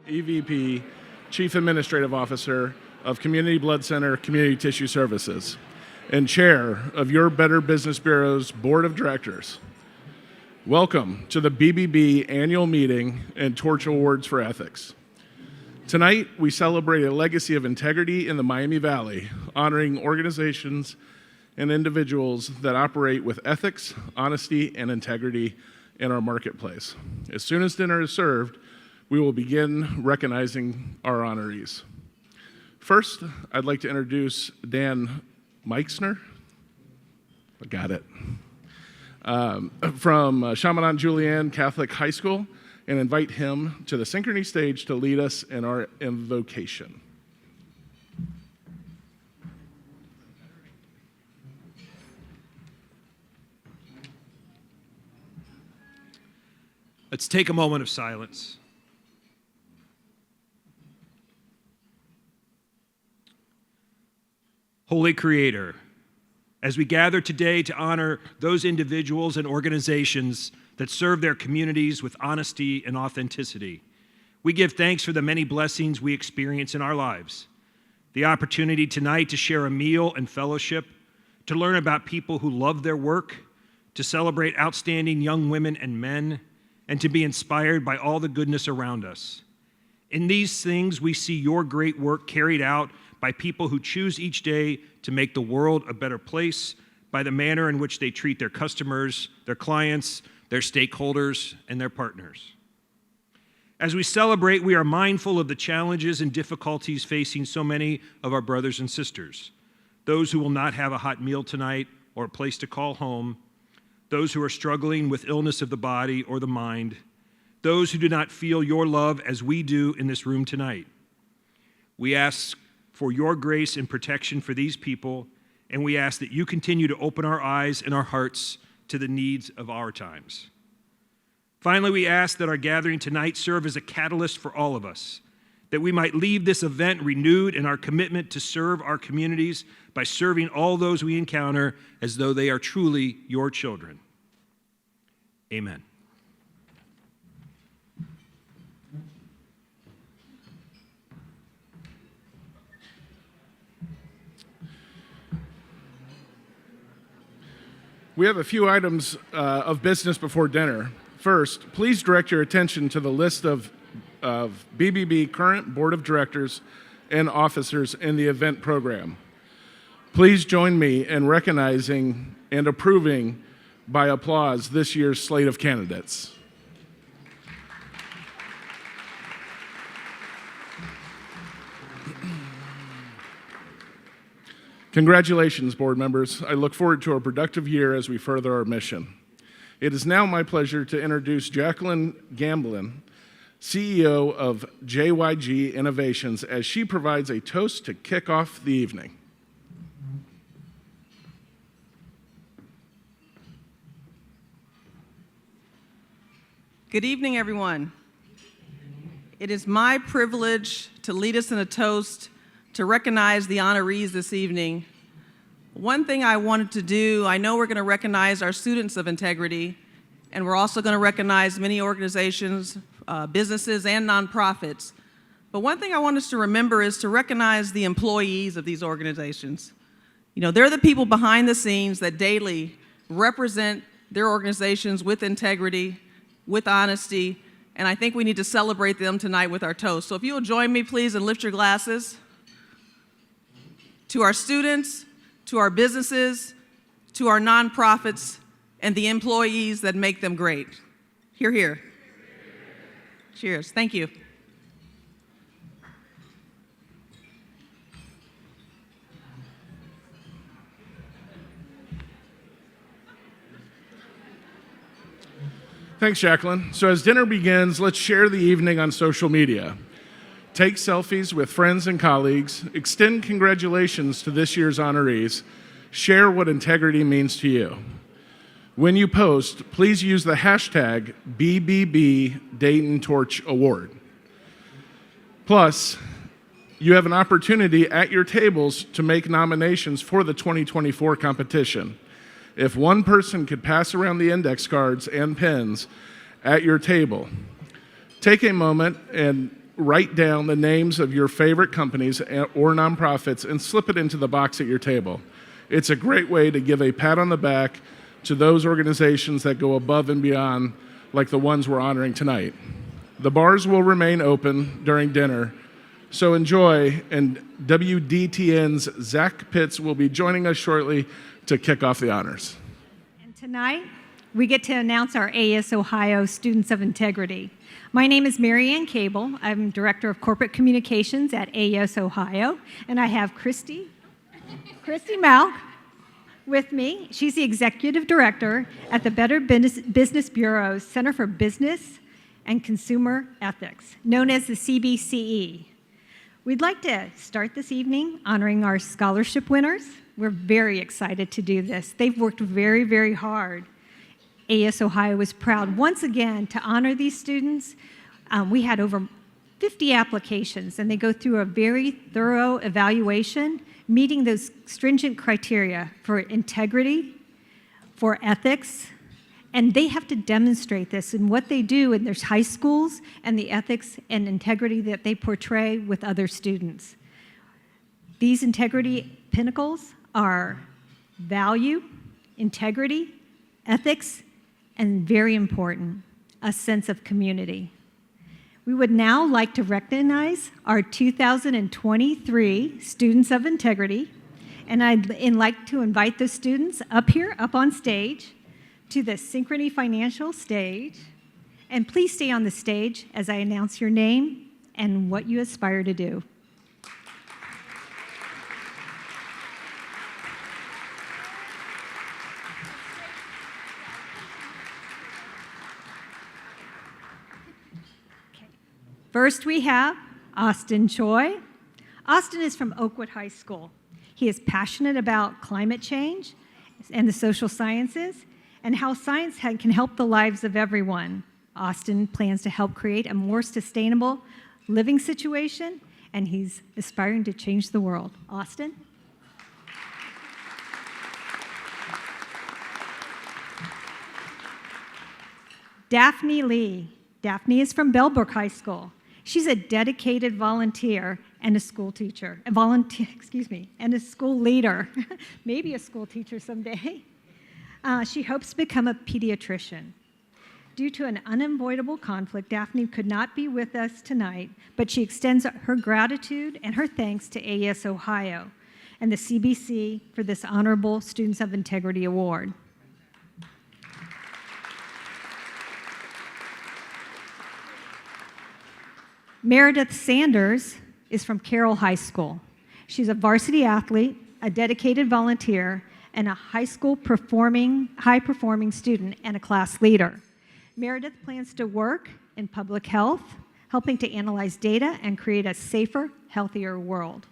EVP, Chief Administrative Officer of Community Blood Center Community Tissue Services, and Chair of your Better Business Bureau's Board of Directors. Welcome to the BBB Annual Meeting and Torch Awards for Ethics. Tonight, we celebrate a legacy of integrity in the Miami Valley, honoring organizations and individuals that operate with ethics, honesty, and integrity in our marketplace. As soon as dinner is served, we will begin recognizing our honorees. First, I'd like to introduce Dan Meixner. I got it. From Chaminade Julienne Catholic High School, and invite him to the Synchrony stage to lead us in our invocation. Let's take a moment of silence. Holy Creator, as we gather today to honor those individuals and organizations that serve their communities with honesty and authenticity, we give thanks for the many blessings we experience in our lives. The opportunity tonight to share a meal and fellowship, to learn about people who love their work, to celebrate outstanding young women and men, and to be inspired by all the goodness around us. In these things, we see your great work carried out by people who choose each day to make the world a better place by the manner in which they treat their customers, their clients, their stakeholders, and their partners. As we celebrate, we are mindful of the challenges and difficulties facing so many of our brothers and sisters, those who will not have a hot meal tonight or a place to call home, those who are struggling with illness of the body or the mind, those who do not feel your love as we do in this room tonight. We ask for your grace and protection for these people, and we ask that you continue to open our eyes and our hearts to the needs of our times. Finally, we ask that our gathering tonight serve as a catalyst for all of us, that we might leave this event renewed in our commitment to serve our communities by serving all those we encounter as though they are truly your children. Amen. We have a few items of business before dinner. First, please direct your attention to the list of BBB current board of directors and officers in the event program. Please join me in recognizing and approving by applause this year's slate of candidates. Congratulations, board members. I look forward to a productive year as we further our mission. It is now my pleasure to introduce Jacqueline Gamblin, CEO of JYG Innovations, as she provides a toast to kick off the evening. Good evening, everyone. It is my privilege to lead us in a toast to recognize the honorees this evening. One thing I wanted to do, I know we're going to recognize our students of integrity, and we're also going to recognize many organizations, businesses, and nonprofits. But one thing I want us to remember is to recognize the employees of these organizations. You know, they're the people behind the scenes that daily represent their organizations with integrity, with honesty, and I think we need to celebrate them tonight with our toast. So if you will join me, please, and lift your glasses. To our students, to our businesses, to our nonprofits, and the employees that make them great. Hear, hear. Cheers. Thank you. Thanks, Jacqueline. So as dinner begins, let's share the evening on social media. Take selfies with friends and colleagues, extend congratulations to this year's honorees, share what integrity means to you. When you post, please use the hashtag BBB Dayton Torch Award. Plus, you have an opportunity at your tables to make nominations for the 2024 competition. If one person could pass around the index cards and pens at your table, take a moment and write down the names of your favorite companies or nonprofits and slip it into the box at your table. It's a great way to give a pat on the back to those organizations that go above and beyond, like the ones we're honoring tonight. The bars will remain open during dinner, so enjoy, and WDTN's Zach Pitts will be joining us shortly to kick off the honors. And tonight, we get to announce our AES Ohio Students of Integrity. My name is Mary Ann Cable. I'm Director of Corporate Communications at AES Ohio, and I have Christy Malk with me. She's the Executive Director at the Better Business Bureau's Center for Business and Consumer Ethics, known as the CBCE. We'd like to start this evening honoring our scholarship winners. We're very excited to do this. They've worked very, very hard. AES Ohio is proud once again to honor these students. We had over 50 applications, and they go through a very thorough evaluation, meeting those stringent criteria for integrity, for ethics, and they have to demonstrate this in what they do in their high schools and the ethics and integrity that they portray with other students. These integrity pinnacles are value, integrity, ethics, and very important, a sense of community. We would now like to recognize our 2023 Students of Integrity, and I'd like to invite the students up here, up on stage, to the Synchrony Financial stage. And please stay on the stage as I announce your name and what you aspire to do. First, we have Austin Choi. Austin is from Oakwood High School. He is passionate about climate change and the social sciences and how science can help the lives of everyone. Austin plans to help create a more sustainable living situation, and he's aspiring to change the world. Austin? Daphne Lee. Daphne is from Bellbrook High School. She's a dedicated volunteer and a school teacher, and a school leader, maybe a school teacher someday. She hopes to become a pediatrician. Due to an unavoidable conflict, Daphne could not be with us tonight, but she extends her gratitude and her thanks to AES Ohio and the CBC for this honorable Students of Integrity Award. Meredith Sanders is from Carroll High School. She's a varsity athlete, a dedicated volunteer, and a high school high-performing student and a class leader. Meredith plans to work in public health, helping to analyze data and create a safer, healthier world.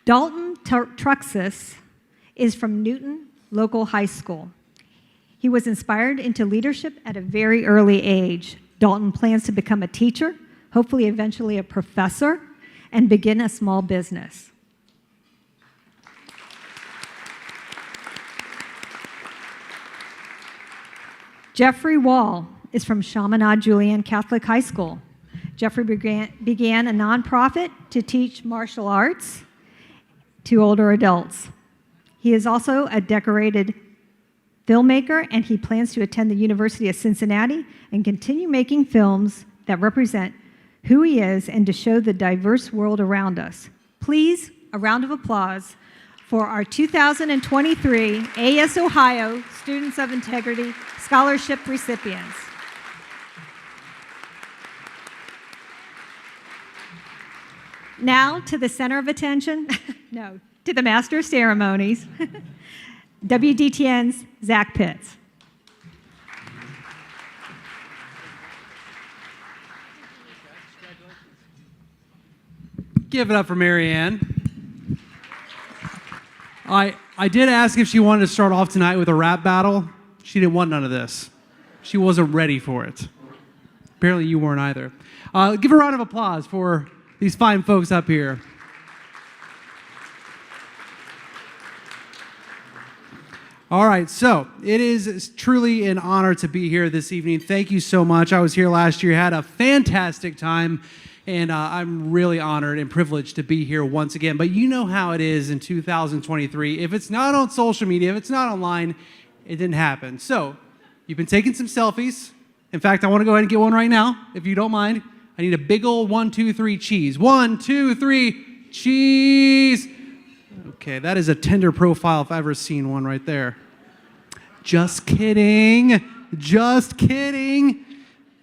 Dalton Truxas is from Newton Local High School. He was inspired into leadership at a very early age. Dalton plans to become a teacher, hopefully eventually a professor, and begin a small business. Jeffrey Wall is from Chaminade Julian Catholic High School. Jeffrey began a nonprofit to teach martial arts to older adults. He is also a decorated filmmaker, and he plans to attend the University of Cincinnati and continue making films that represent who he is and to show the diverse world around us. Please, a round of applause for our 2023 AES Ohio Students of Integrity Scholarship recipients. Now to the center of attention, to the Master of Ceremonies, WDTN's Zach Pitts. Give it up for Mary Ann. I did ask if she wanted to start off tonight with a rap battle. She didn't want none of this. She wasn't ready for it. Apparently you weren't either. Give a round of applause for these fine folks up here. All right, so it is truly an honor to be here this evening. Thank you so much. I was here last year, had a fantastic time, and I'm really honored and privileged to be here once again. But you know how it is in 2023. If it's not on social media, if it's not online, it didn't happen. So you've been taking some selfies. In fact, I want to go ahead and get one right now, if you don't mind. I need a big old 1, 2, 3 cheese. 1, 2, 3 cheese. Okay, that is a Tinder profile if I've ever seen one right there. Just kidding. Just kidding.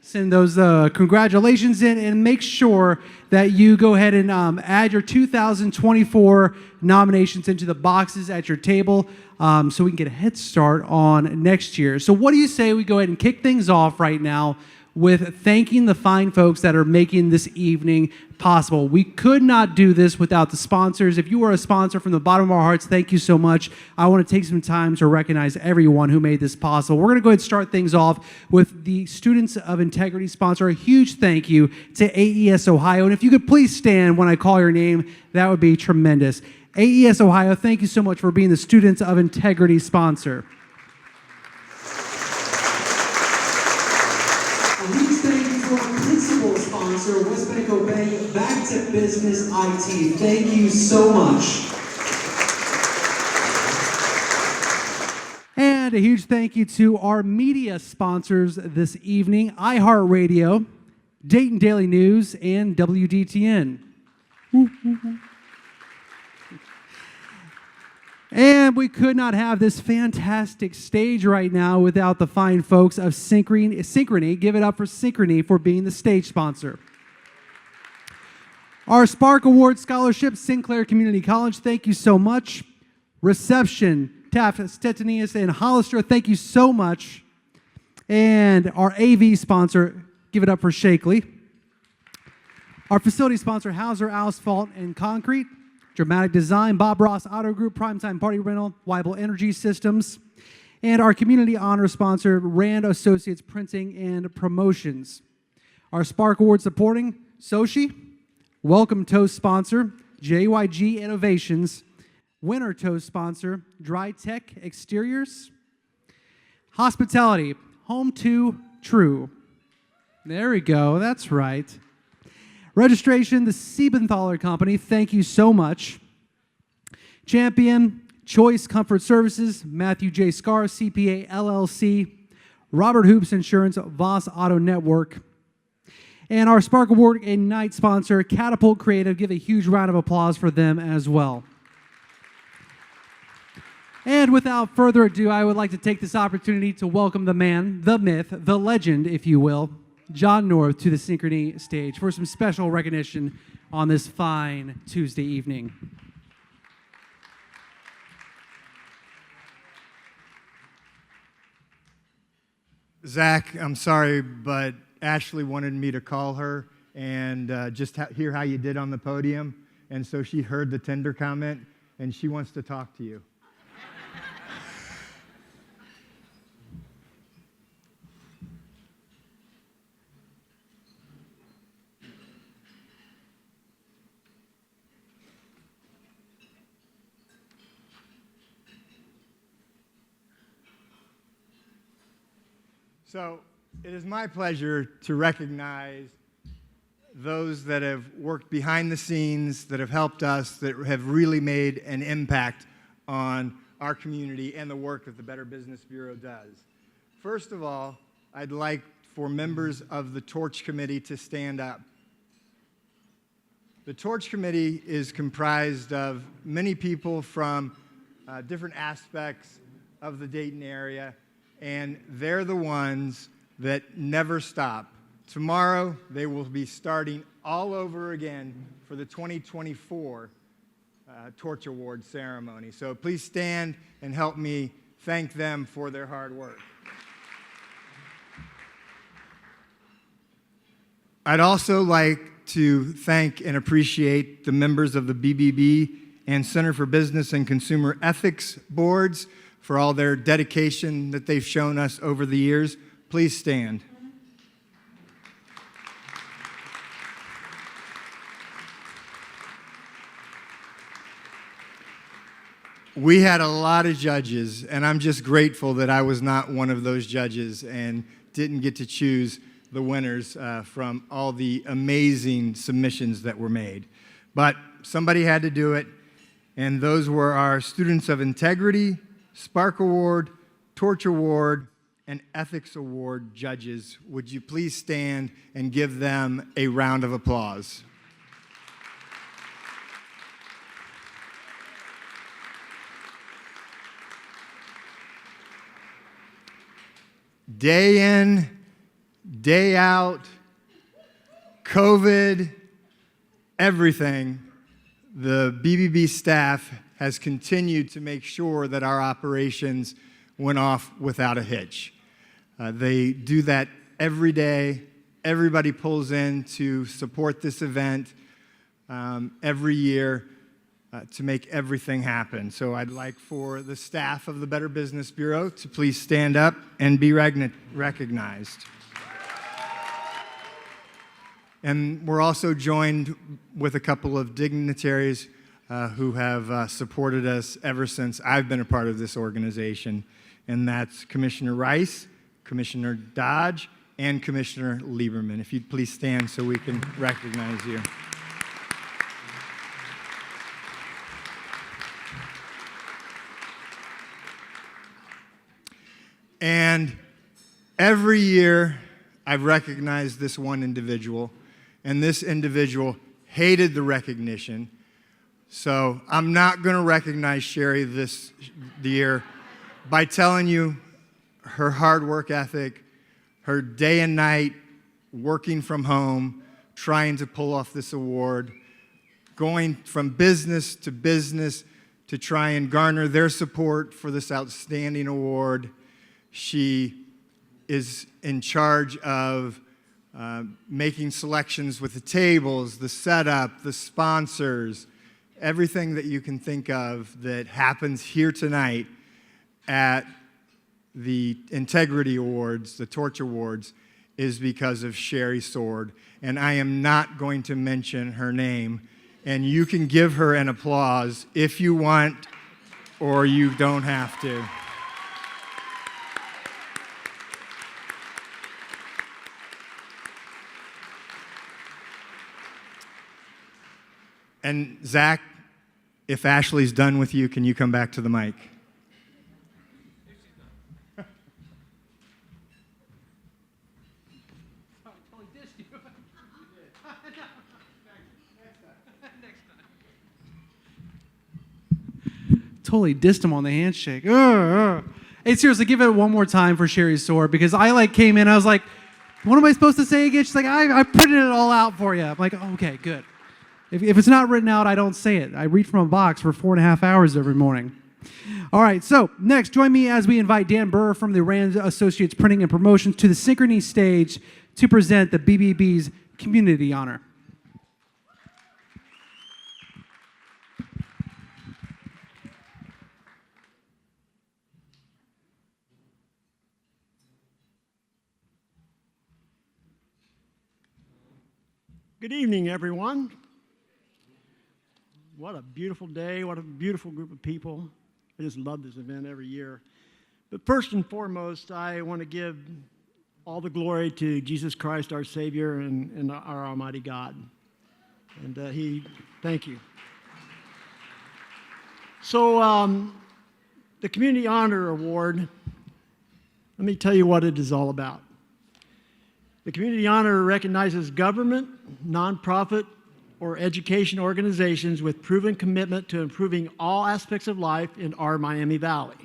Send those congratulations in and make sure that you go ahead and add your 2024 nominations into the boxes at your table so we can get a head start on next year. So what do you say we go ahead and kick things off right now with thanking the fine folks that are making this evening possible. We could not do this without the sponsors. If you are a sponsor from the bottom of our hearts, thank you so much. I want to take some time to recognize everyone who made this possible. We're going to go ahead and start things off with the Students of Integrity sponsor. A huge thank you to AES Ohio. And if you could please stand when I call your name, that would be tremendous. AES Ohio, thank you so much for being the Students of Integrity sponsor. Principal sponsor, West Benneco Bay, Back to Business IT. Thank you so much. And a huge thank you to our media sponsors this evening, iHeartRadio, Dayton Daily News, and WDTN. And we could not have this fantastic stage right now without the fine folks of Synchrony. Give it up for Synchrony for being the stage sponsor. Our Spark Award Scholarship, Sinclair Community College, thank you so much. Reception, Taft, Stettinius, and Hollister, thank you so much. And our AV sponsor, give it up for Shakely. Our facility sponsor, Hauser Asphalt and Concrete. Dramatic Design, Bob Ross Auto Group, Primetime Party Rental, Weibel Energy Systems, and our community honor sponsor, Rand Associates Printing and Promotions. Our Spark Award supporting, Sochi, Welcome Toast sponsor, JYG Innovations, Winter Toast sponsor, Dry Tech Exteriors, Hospitality, Home 2 True. There we go, that's right. Registration, the Siebenthaler Company, thank you so much. Champion, Choice Comfort Services, Matthew J. Scar, CPA LLC, Robert Hoops Insurance, Voss Auto Network, and our Spark Award and night sponsor, Catapult Creative. Give a huge round of applause for them as well. And without further ado, I would like to take this opportunity to welcome the man, the myth, the legend, if you will, John North, to the Synchrony stage for some special recognition on this fine Tuesday evening. Zach, I'm sorry, but Ashley wanted me to call her and just hear how you did on the podium. And so she heard the tender comment, and she wants to talk to you. So it is my pleasure to recognize those that have worked behind the scenes, that have helped us, that have really made an impact on our community and the work that the Better Business Bureau does. First of all, I'd like for members of the Torch Committee to stand up. The Torch Committee is comprised of many people from different aspects of the Dayton area, and they're the ones that never stop. Tomorrow, they will be starting all over again for the 2024 Torch Award ceremony. So please stand and help me thank them for their hard work. I'd also like to thank and appreciate the members of the BBB and Center for Business and Consumer Ethics boards for all their dedication that they've shown us over the years. Please stand. We had a lot of judges, and I'm just grateful that I was not one of those judges and didn't get to choose the winners from all the amazing submissions that were made. But somebody had to do it, and those were our Students of Integrity, Spark Award, Torch Award, and Ethics Award judges. Would you please stand and give them a round of applause? Day in, day out, COVID, everything, the BBB staff has continued to make sure that our operations went off without a hitch. They do that every day. Everybody pulls in to support this event every year to make everything happen. So I'd like for the staff of the Better Business Bureau to please stand up and be recognized. And we're also joined with a couple of dignitaries who have supported us ever since I've been a part of this organization, and that's Commissioner Rice, Commissioner Dodge, and Commissioner Lieberman. If you'd please stand so we can recognize you. And every year, I've recognized this one individual, and this individual hated the recognition. So I'm not going to recognize Sherry this year by telling you her hard work ethic, her day and night working from home, trying to pull off this award, going from business to try and garner their support for this outstanding award. She is in charge of making selections with the tables, the setup, the sponsors, everything that you can think of that happens here tonight at the Integrity Awards, the Torch Awards, is because of Sherry Sword. And I am not going to mention her name. And you can give her an applause if you want, or you don't have to. And Zach, if Ashley's done with you, can you come back to the mic? Totally dissed him on the handshake. Hey, seriously, give it one more time for Sherry Sword, because I came in, I was like, what am I supposed to say again? She's like, I printed it all out for you. I'm like, okay, good. If it's not written out, I don't say it. I read from a box for 4.5 hours every morning. All right, so next, join me as we invite Dan Burr from the Rand Associates Printing and Promotions to the Synchrony stage to present the BBB's Community Honor. Good evening, everyone. What a beautiful day, what a beautiful group of people. I just love this event every year. But first and foremost, I want to give all the glory to Jesus Christ, our Savior, and our Almighty God. And thank you. So the Community Honor Award, let me tell you what it is all about. The Community Honor recognizes government, nonprofit, or education organizations with proven commitment to improving all aspects of life in our Miami Valley.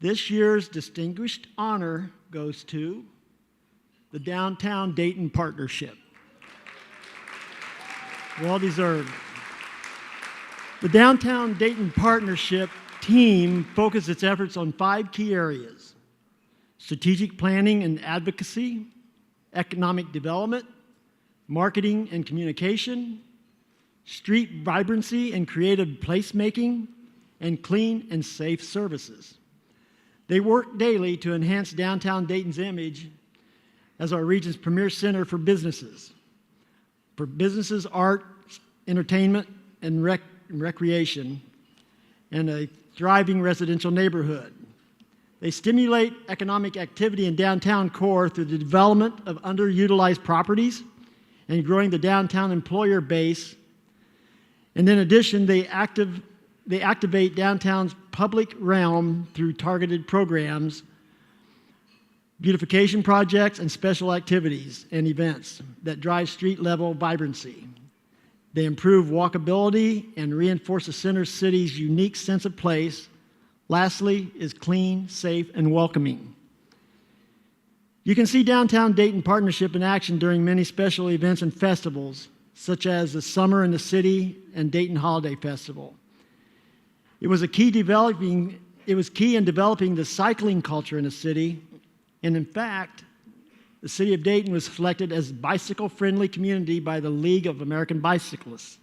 This year's distinguished honor goes to the Downtown Dayton Partnership. Well deserved. The Downtown Dayton Partnership team focused its efforts on 5 key areas: strategic planning and advocacy, economic development, marketing and communication, street vibrancy and creative placemaking, and clean and safe services. They work daily to enhance downtown Dayton's image as our region's premier center for businesses, art, entertainment, and recreation, and a thriving residential neighborhood. They stimulate economic activity in downtown core through the development of underutilized properties and growing the downtown employer base. And in addition, they activate downtown's public realm through targeted programs, beautification projects, and special activities and events that drive street-level vibrancy. They improve walkability and reinforce the center city's unique sense of place. Lastly, is clean, safe, and welcoming. You can see Downtown Dayton Partnership in action during many special events and festivals, such as the Summer in the City and Dayton Holiday Festival. It was key in developing the cycling culture in the city, and in fact, the city of Dayton was selected as bicycle-friendly community by the League of American Bicyclists.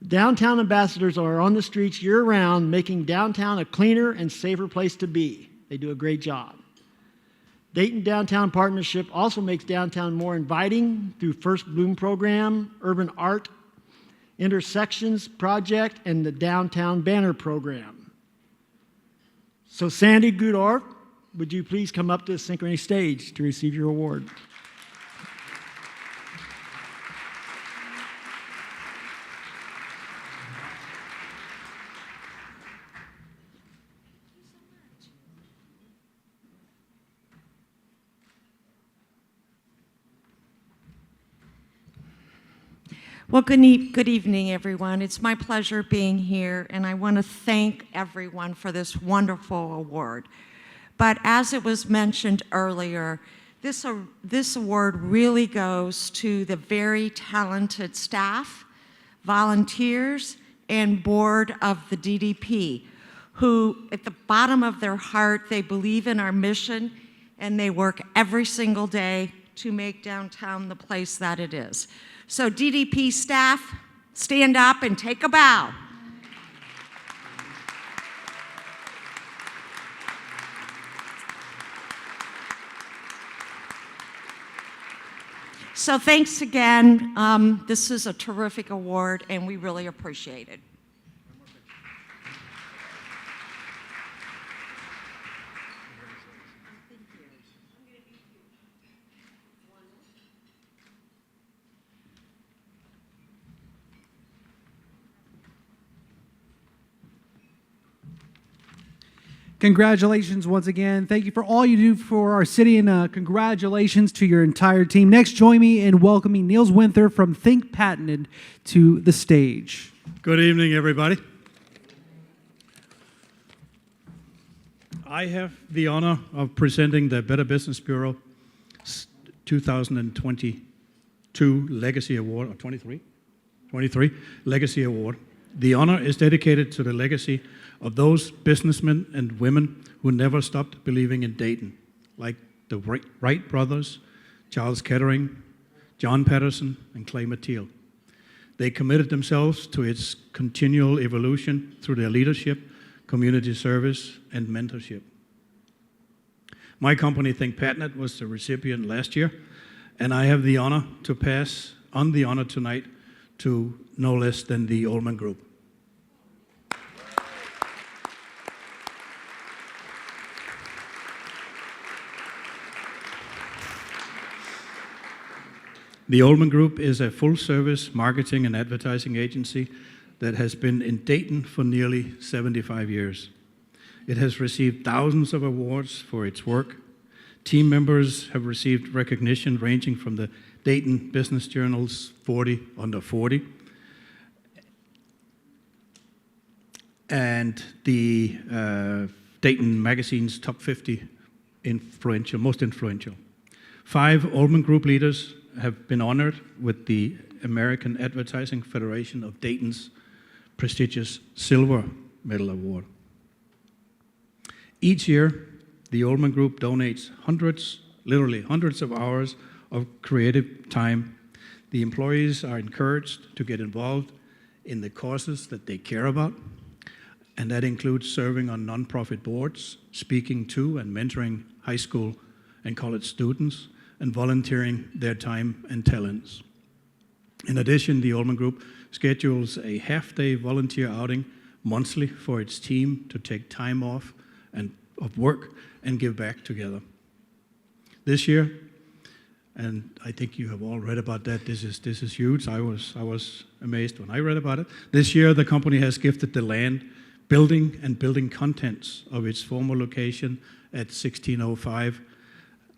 Downtown ambassadors are on the streets year-round, making downtown a cleaner and safer place to be. They do a great job. Dayton Downtown Partnership also makes downtown more inviting through First Bloom program, urban art, Intersections project, and the Downtown Banner program. So Sandy Goodorf, would you please come up to the Synchrony stage to receive your award? Well, good evening, everyone. It's my pleasure being here, and I want to thank everyone for this wonderful award. But as it was mentioned earlier, this award really goes to the very talented staff, volunteers, and board of the DDP, who at the bottom of their heart, they believe in our mission, and they work every single day to make downtown the place that it is. So DDP staff, stand up and take a bow. So thanks again. This is a terrific award, and we really appreciate it. Congratulations once again. Thank you for all you do for our city, and congratulations to your entire team. Next, join me in welcoming Niels Winther from Think Patented to the stage. Good evening, everybody. I have the honor of presenting the Better Business Bureau 2022 Legacy Award, or 23 Legacy Award. The honor is dedicated to the legacy of those businessmen and women who never stopped believing in Dayton, like the Wright brothers, Charles Kettering, John Patterson, and Clay Mathiel. They committed themselves to its continual evolution through their leadership, community service, and mentorship. My company, Think Patented, was the recipient last year, and I have the honor to pass on the honor tonight to no less than the Ullman Group. The Ullman Group is a full-service marketing and advertising agency that has been in Dayton for nearly 75 years. It has received thousands of awards for its work. Team members have received recognition ranging from the Dayton Business Journal's 40 Under 40 and the Dayton Magazine's Top 50 most influential. 5 Ullman Group leaders have been honored with the American Advertising Federation of Dayton's prestigious Silver Medal Award. Each year, the Ullman Group donates literally hundreds of hours of creative time. The employees are encouraged to get involved in the causes that they care about, and that includes serving on nonprofit boards, speaking to and mentoring high school and college students, and volunteering their time and talents. In addition, the Ullman Group schedules a half-day volunteer outing monthly for its team to take time off and of work and give back together. This year, and I think you have all read about that, this is huge. I was amazed when I read about it. This year, the company has gifted the land, building, and building contents of its former location at 1605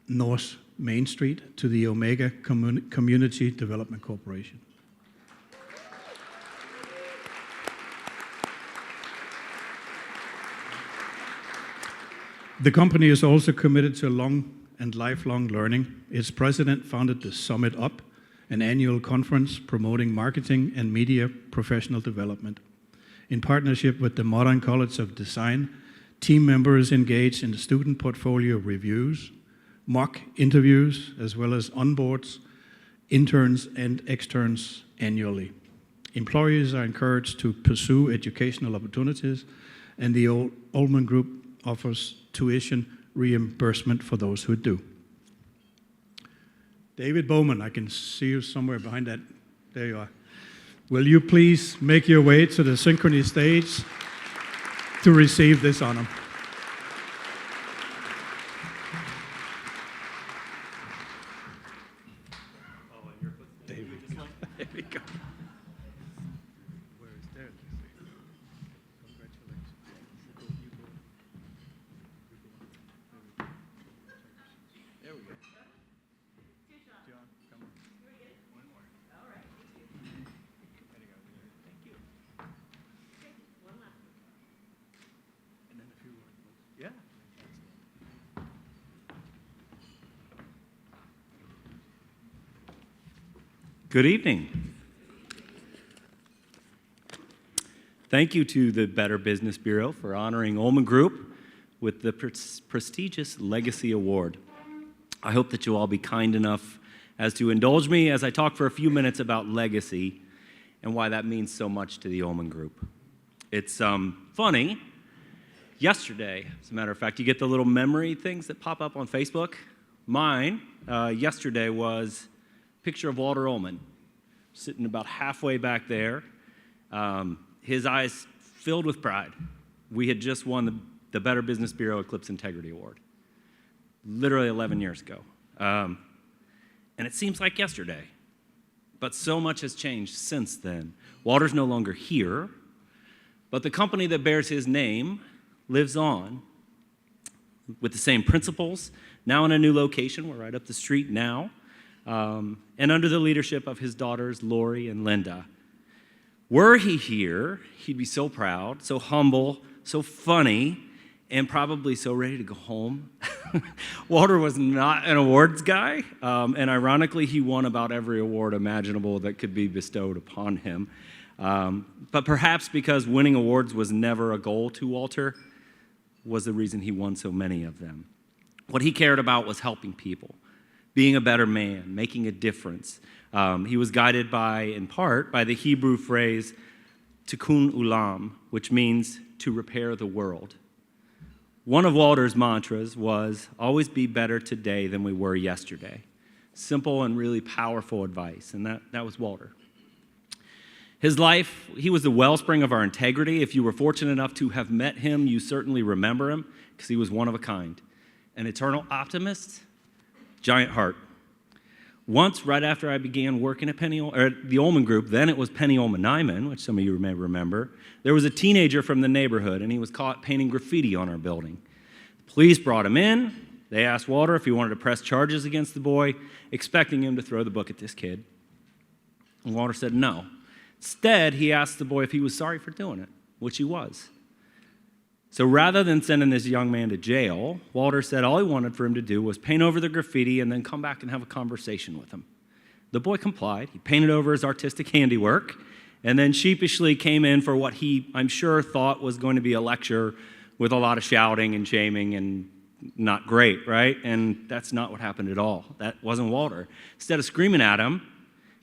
North Main Street to the Omega Community Development Corporation. The company is also committed to long and lifelong learning. Its president founded the Summit Up, an annual conference promoting marketing and media professional development. In partnership with the Modern College of Design, team members engage in student portfolio reviews, mock interviews, as well as onboards, interns, and externs annually. Employees are encouraged to pursue educational opportunities, and the Ullman Group offers tuition reimbursement for those who do. David Bowman, I can see you somewhere behind that. There you are. Will you please make your way to the Synchrony stage to receive this honor? David, there we go. Where is there? Congratulations. There we go. John, come on. One more. All right. There you go. Thank you. One last one. And then a few more. Yeah. Good evening. Thank you to the Better Business Bureau for honoring Ullman Group with the prestigious Legacy Award. I hope that you'll all be kind enough as to indulge me as I talk for a few minutes about legacy and why that means so much to the Ullman Group. It's funny. Yesterday, as a matter of fact, you get the little memory things that pop up on Facebook. Mine, yesterday, was a picture of Walter Ullman, sitting about halfway back there, his eyes filled with pride. We had just won the Better Business Bureau Eclipse Integrity Award, literally 11 years ago. And it seems like yesterday, but so much has changed since then. Walter's no longer here, but the company that bears his name lives on with the same principles, now in a new location. We're right up the street now, and under the leadership of his daughters, Lori and Linda. Were he here, he'd be so proud, so humble, so funny, and probably so ready to go home. Walter was not an awards guy, and ironically, he won about every award imaginable that could be bestowed upon him. But perhaps because winning awards was never a goal to Walter, was the reason he won so many of them. What he cared about was helping people, being a better man, making a difference. He was guided in part, by the Hebrew phrase, tikkun ulam, which means to repair the world. One of Walter's mantras was, always be better today than we were yesterday. Simple and really powerful advice, and that was Walter. His life, he was the wellspring of our integrity. If you were fortunate enough to have met him, you certainly remember him, because he was one of a kind. An eternal optimist, giant heart. Once, right after I began working at the Ullman Group, then it was Penny Ullman Nyman, which some of you may remember, there was a teenager from the neighborhood, and he was caught painting graffiti on our building. The police brought him in. They asked Walter if he wanted to press charges against the boy, expecting him to throw the book at this kid. And Walter said no. Instead, he asked the boy if he was sorry for doing it, which he was. So rather than sending this young man to jail, Walter said all he wanted for him to do was paint over the graffiti and then come back and have a conversation with him. The boy complied. He painted over his artistic handiwork and then sheepishly came in for what he, I'm sure, thought was going to be a lecture with a lot of shouting and shaming and not great, right? And that's not what happened at all. That wasn't Walter. Instead of screaming at him,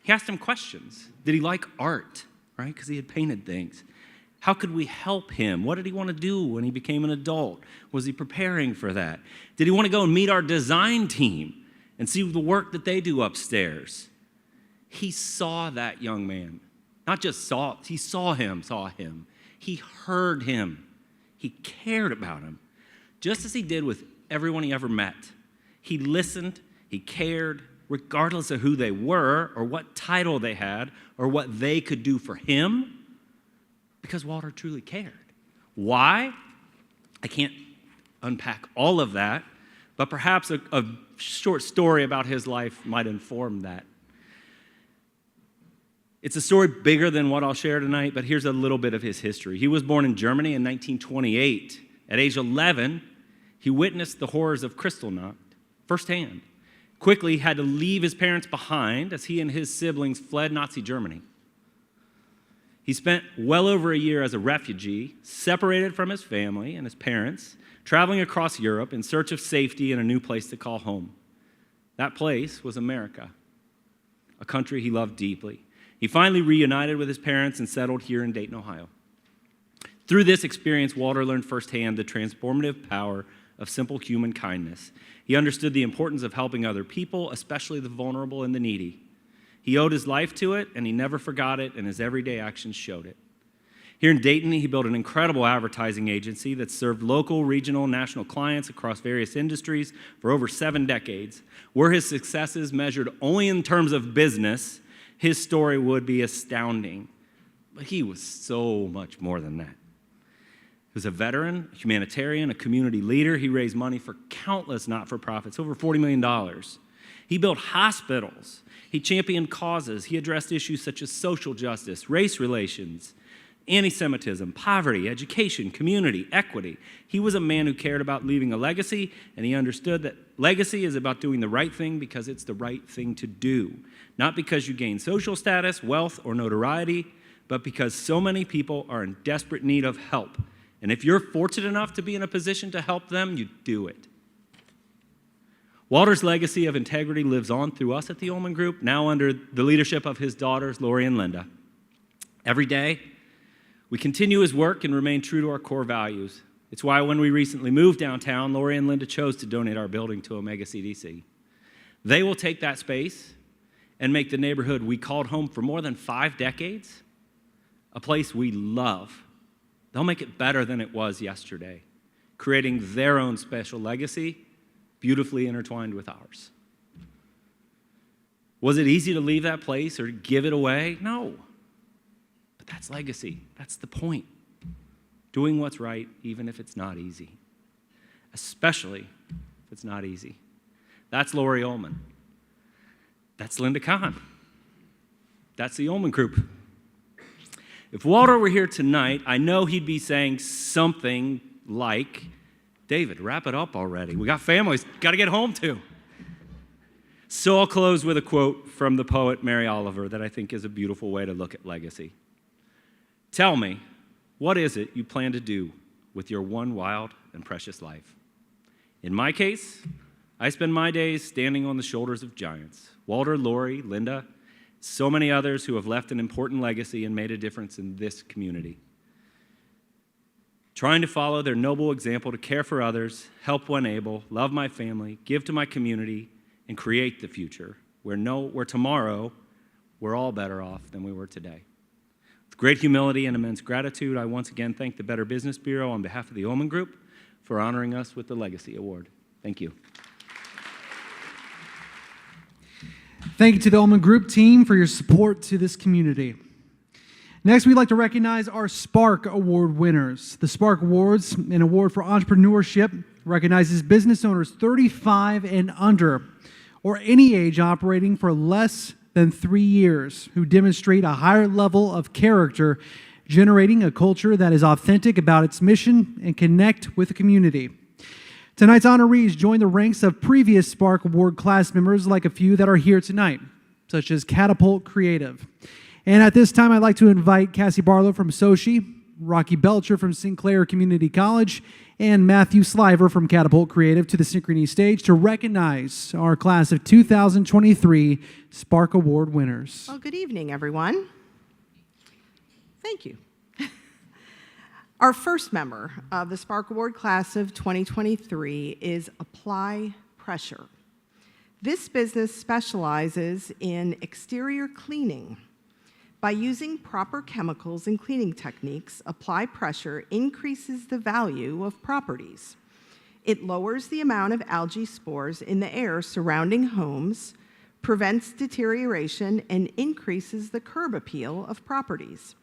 he asked him questions. Did he like art, right? Because he had painted things. How could we help him? What did he want to do when he became an adult? Was he preparing for that? Did he want to go and meet our design team and see the work that they do upstairs? He saw that young man. Not just saw him. He heard him. He cared about him, just as he did with everyone he ever met. He listened, he cared, regardless of who they were or what title they had or what they could do for him, because Walter truly cared. Why? I can't unpack all of that, but perhaps a short story about his life might inform that. It's a story bigger than what I'll share tonight, but here's a little bit of his history. He was born in Germany in 1928. At age 11, he witnessed the horrors of Kristallnacht firsthand. Quickly, he had to leave his parents behind as he and his siblings fled Nazi Germany. He spent well over a year as a refugee, separated from his family and his parents, traveling across Europe in search of safety and a new place to call home. That place was America, a country he loved deeply. He finally reunited with his parents and settled here in Dayton, Ohio. Through this experience, Walter learned firsthand the transformative power of simple human kindness. He understood the importance of helping other people, especially the vulnerable and the needy. He owed his life to it, and he never forgot it, and his everyday actions showed it. Here in Dayton, he built an incredible advertising agency that served local, regional, and national clients across various industries for over 7 decades. Were his successes measured only in terms of business, his story would be astounding. But he was so much more than that. He was a veteran, a humanitarian, a community leader. He raised money for countless not-for-profits, over $40 million. He built hospitals. He championed causes. He addressed issues such as social justice, race relations, anti-Semitism, poverty, education, community, equity. He was a man who cared about leaving a legacy, and he understood that legacy is about doing the right thing because it's the right thing to do. Not because you gain social status, wealth, or notoriety, but because so many people are in desperate need of help. And if you're fortunate enough to be in a position to help them, you do it. Walter's legacy of integrity lives on through us at the Ullman Group, now under the leadership of his daughters, Lori and Linda. Every day, we continue his work and remain true to our core values. It's why when we recently moved downtown, Lori and Linda chose to donate our building to Omega CDC. They will take that space and make the neighborhood we called home for more than 5 decades a place we love. They'll make it better than it was yesterday, creating their own special legacy, beautifully intertwined with ours. Was it easy to leave that place or to give it away? No. But that's legacy. That's the point. Doing what's right, even if it's not easy. Especially if it's not easy. That's Lori Ullman. That's Linda Kahn. That's the Ullman Group. If Walter were here tonight, I know he'd be saying something like, David, wrap it up already. We got families, got to get home to. So I'll close with a quote from the poet Mary Oliver that I think is a beautiful way to look at legacy. Tell me, what is it you plan to do with your one wild and precious life? In my case, I spend my days standing on the shoulders of giants. Walter, Lori, Linda, so many others who have left an important legacy and made a difference in this community. Trying to follow their noble example to care for others, help when able, love my family, give to my community, and create the future where tomorrow we're all better off than we were today. With great humility and immense gratitude, I once again thank the Better Business Bureau on behalf of the Ullman Group for honoring us with the Legacy Award. Thank you. Thank you to the Ullman Group team for your support to this community. Next, we'd like to recognize our Spark Award winners. The Spark Awards, an award for entrepreneurship, recognizes business owners 35 and under, or any age operating for less than 3 years, who demonstrate a higher level of character, generating a culture that is authentic about its mission and connect with the community. Tonight's honorees join the ranks of previous Spark Award class members like a few that are here tonight, such as Catapult Creative. And at this time, I'd like to invite Cassie Barlow from Sochi, Rocky Belcher from Sinclair Community College, and Matthew Sliver from Catapult Creative to the Synchrony stage to recognize our class of 2023 Spark Award winners. Well, good evening, everyone. Thank you. Our first member of the Spark Award class of 2023 is Apply Pressure. This business specializes in exterior cleaning By using proper chemicals and cleaning techniques, apply pressure increases the value of properties. It lowers the amount of algae spores in the air surrounding homes, prevents deterioration, and increases the curb appeal of properties.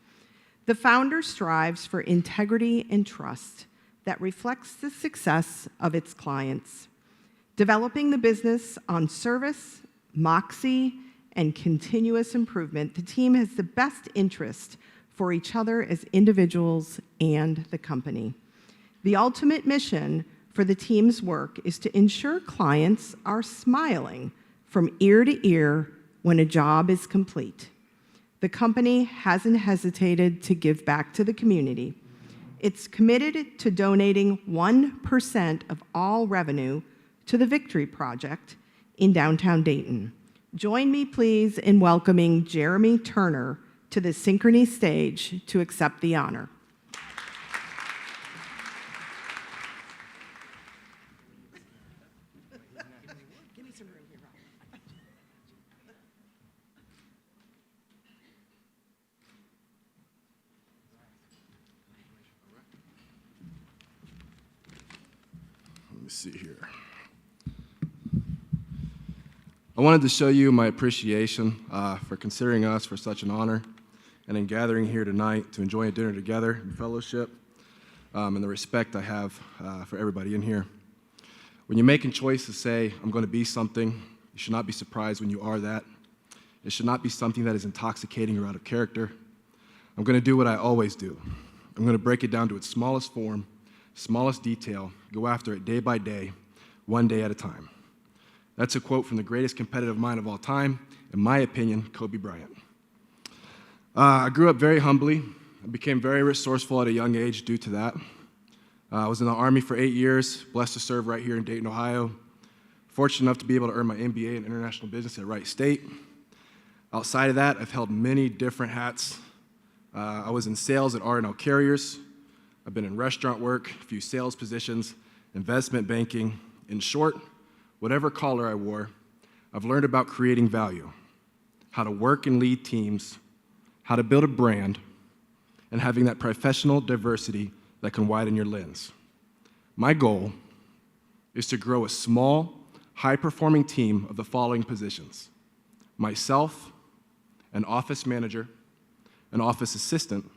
The founder strives for integrity and trust that reflects the success of its clients. Developing the business on service, moxie, and continuous improvement, the team has the best interest for each other as individuals and the company. The ultimate mission for the team's work is to ensure clients are smiling from ear to ear when a job is complete. The company hasn't hesitated to give back to the community. It's committed to donating 1% of all revenue to the Victory Project in downtown Dayton. Join me, please, in welcoming Jeremy Turner to the Synchrony stage to accept the honor. Let me see here. I wanted to show you my appreciation for considering us for such an honor and in gathering here tonight to enjoy a dinner together in fellowship and the respect I have for everybody in here. When you're making choice to say, I'm going to be something, you should not be surprised when you are that. It should not be something that is intoxicating or out of character. I'm going to do what I always do. I'm going to break it down to its smallest form, smallest detail, go after it day by day, one day at a time. That's a quote from the greatest competitive mind of all time, in my opinion, Kobe Bryant. I grew up very humbly. I became very resourceful at a young age due to that. I was in the Army for 8 years, blessed to serve right here in Dayton, Ohio. Fortunate enough to be able to earn my MBA in international business at Wright State. Outside of that, I've held many different hats. I was in sales at R&L Carriers. I've been in restaurant work, a few sales positions, investment banking. In short, whatever collar I wore, I've learned about creating value, how to work and lead teams, how to build a brand, and having that professional diversity that can widen your lens. My goal is to grow a small, high-performing team of the following positions: myself, an office manager, an office assistant,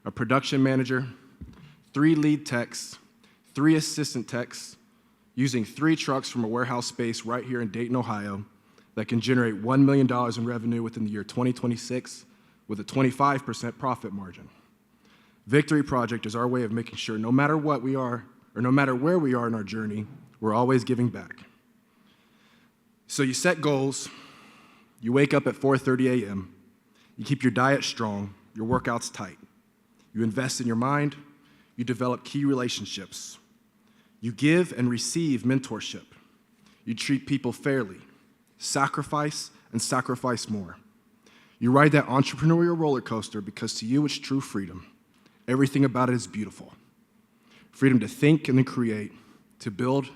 a production manager, 3 lead techs, 3 assistant techs, using 3 trucks from a warehouse space right here in Dayton, Ohio, that can generate $1 million in revenue within the year 2026 with a 25% profit margin. Victory Project is our way of making sure no matter what we are, or no matter where we are in our journey, we're always giving back. So you set goals, you wake up at 4:30 a.m., you keep your diet strong, your workouts tight. You invest in your mind, you develop key relationships. You give and receive mentorship. You treat people fairly, sacrifice and sacrifice more. You ride that entrepreneurial roller coaster because to you it's true freedom. Everything about it is beautiful. Freedom to think and then create, to build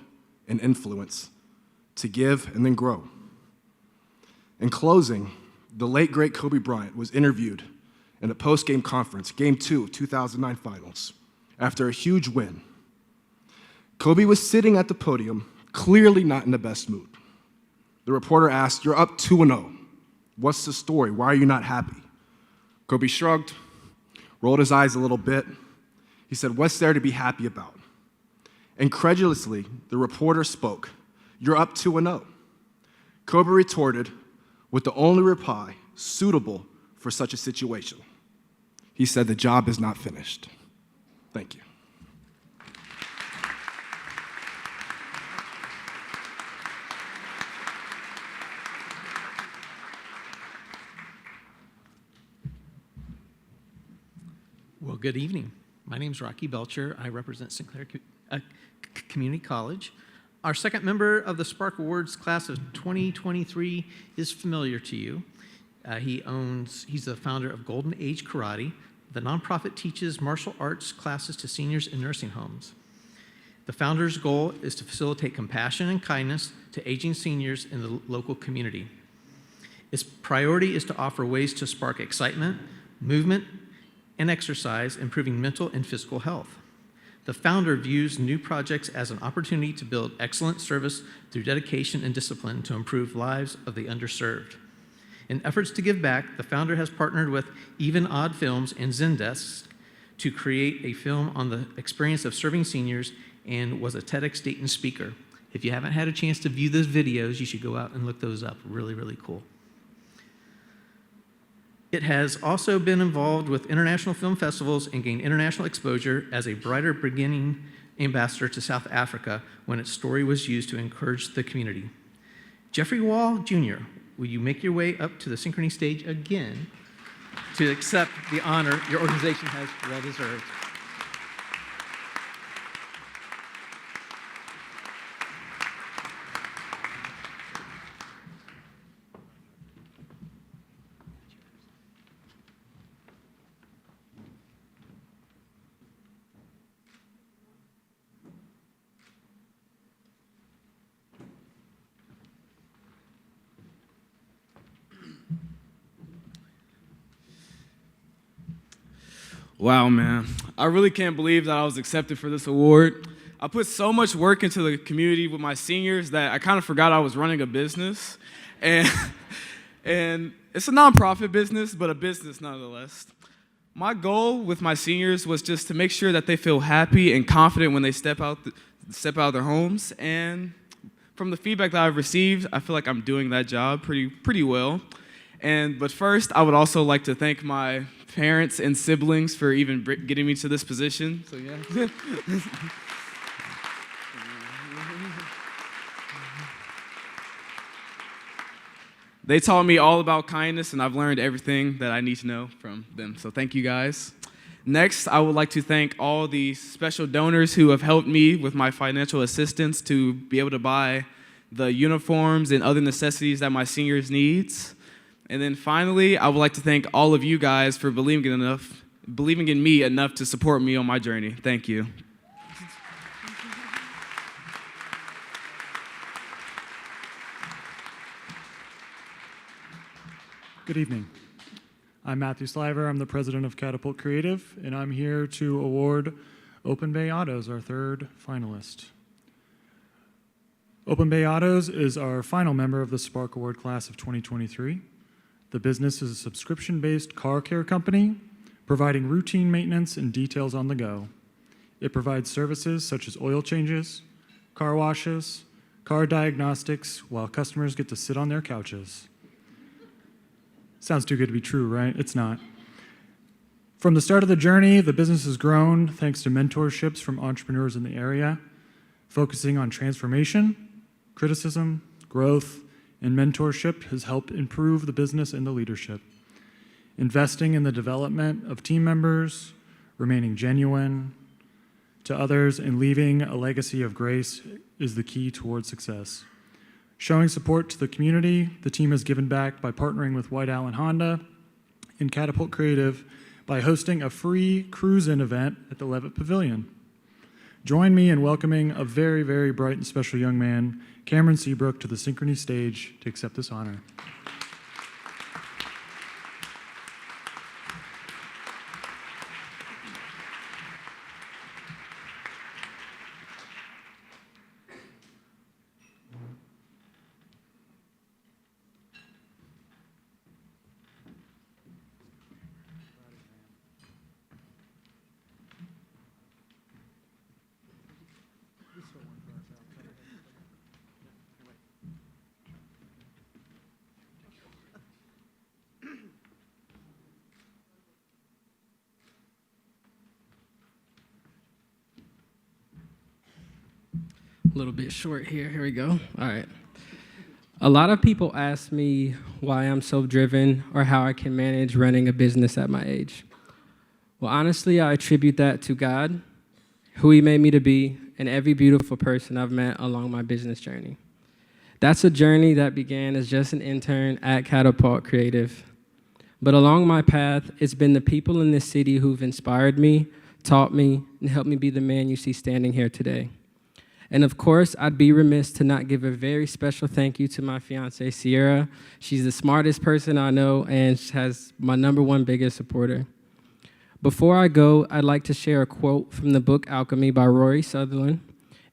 and influence, to give and then grow. In closing, the late, great Kobe Bryant was interviewed in a post-game conference, Game 2 of 2009 Finals, after a huge win. Kobe was sitting at the podium, clearly not in the best mood. The reporter asked, "You're up 2-0. What's the story? Why are you not happy?" Kobe shrugged, rolled his eyes a little bit. He said, "What's there to be happy about?" Incredulously, the reporter spoke, "You're up 2-0. Kobe retorted with the only reply suitable for such a situation. He said, "The job is not finished." Thank you. Well, good evening. My name is Rocky Belcher. I represent Sinclair Community College. Our second member of the Spark Awards class of 2023 is familiar to you. He's the founder of Golden Age Karate. The nonprofit teaches martial arts classes to seniors in nursing homes. The founder's goal is to facilitate compassion and kindness to aging seniors in the local community. Its priority is to offer ways to spark excitement, movement, and exercise, improving mental and physical health. The founder views new projects as an opportunity to build excellent service through dedication and discipline to improve lives of the underserved. In efforts to give back, the founder has partnered with Even Odd Films and Zendesk to create a film on the experience of serving seniors and was a TEDx Dayton speaker. If you haven't had a chance to view those videos, you should go out and look those up. Really, really cool. It has also been involved with international film festivals and gained international exposure as a Brighter Beginning ambassador to South Africa when its story was used to encourage the community. Jeffrey Wall Jr., will you make your way up to the Synchrony stage again to accept the honor your organization has well deserved? Wow, man. I really can't believe that I was accepted for this award. I put so much work into the community with my seniors that I kind of forgot I was running a business. And, and it's a nonprofit business, but a business nonetheless. My goal with my seniors was just to make sure that they feel happy and confident when they step out of their homes. And from the feedback that I've received, I feel like I'm doing that job pretty well. But first, I would also like to thank my parents and siblings for even getting me to this position. So yeah. They taught me all about kindness, and I've learned everything that I need to know from them. So thank you guys. Next, I would like to thank all the special donors who have helped me with my financial assistance to be able to buy the uniforms and other necessities that my seniors need. And then finally, I would like to thank all of you guys for believing in me enough to support me on my journey. Thank you. Good evening. I'm Matthew Sliver. I'm the president of Catapult Creative, and I'm here to award Open Bay Autos, our third finalist. Open Bay Autos is our final member of the Spark Award class of 2023. The business is a subscription-based car care company providing routine maintenance and details on the go. It provides services such as oil changes, car washes, car diagnostics, while customers get to sit on their couches. Sounds too good to be true, right? It's not. From the start of the journey, the business has grown thanks to mentorships from entrepreneurs in the area, focusing on transformation, criticism, growth, and mentorship has helped improve the business and the leadership. Investing in the development of team members, remaining genuine to others, and leaving a legacy of grace is the key towards success. Showing support to the community, the team has given back by partnering with White Allen Honda and Catapult Creative by hosting a free cruise-in event at the Levitt Pavilion. Join me in welcoming a very, very bright and special young man, Cameron Seabrook, to the Synchrony stage to accept this honor. A little bit short here. Here we go. All right. A lot of people ask me why I'm so driven or how I can manage running a business at my age. Well, honestly, I attribute that to God, who He made me to be, and every beautiful person I've met along my business journey. That's a journey that began as just an intern at Catapult Creative. But along my path, it's been the people in this city who've inspired me, taught me, and helped me be the man you see standing here today. And of course, I'd be remiss to not give a very special thank you to my fiance, Sierra. She's the smartest person I know and has my #1 biggest supporter. Before I go, I'd like to share a quote from the book Alchemy by Rory Sutherland.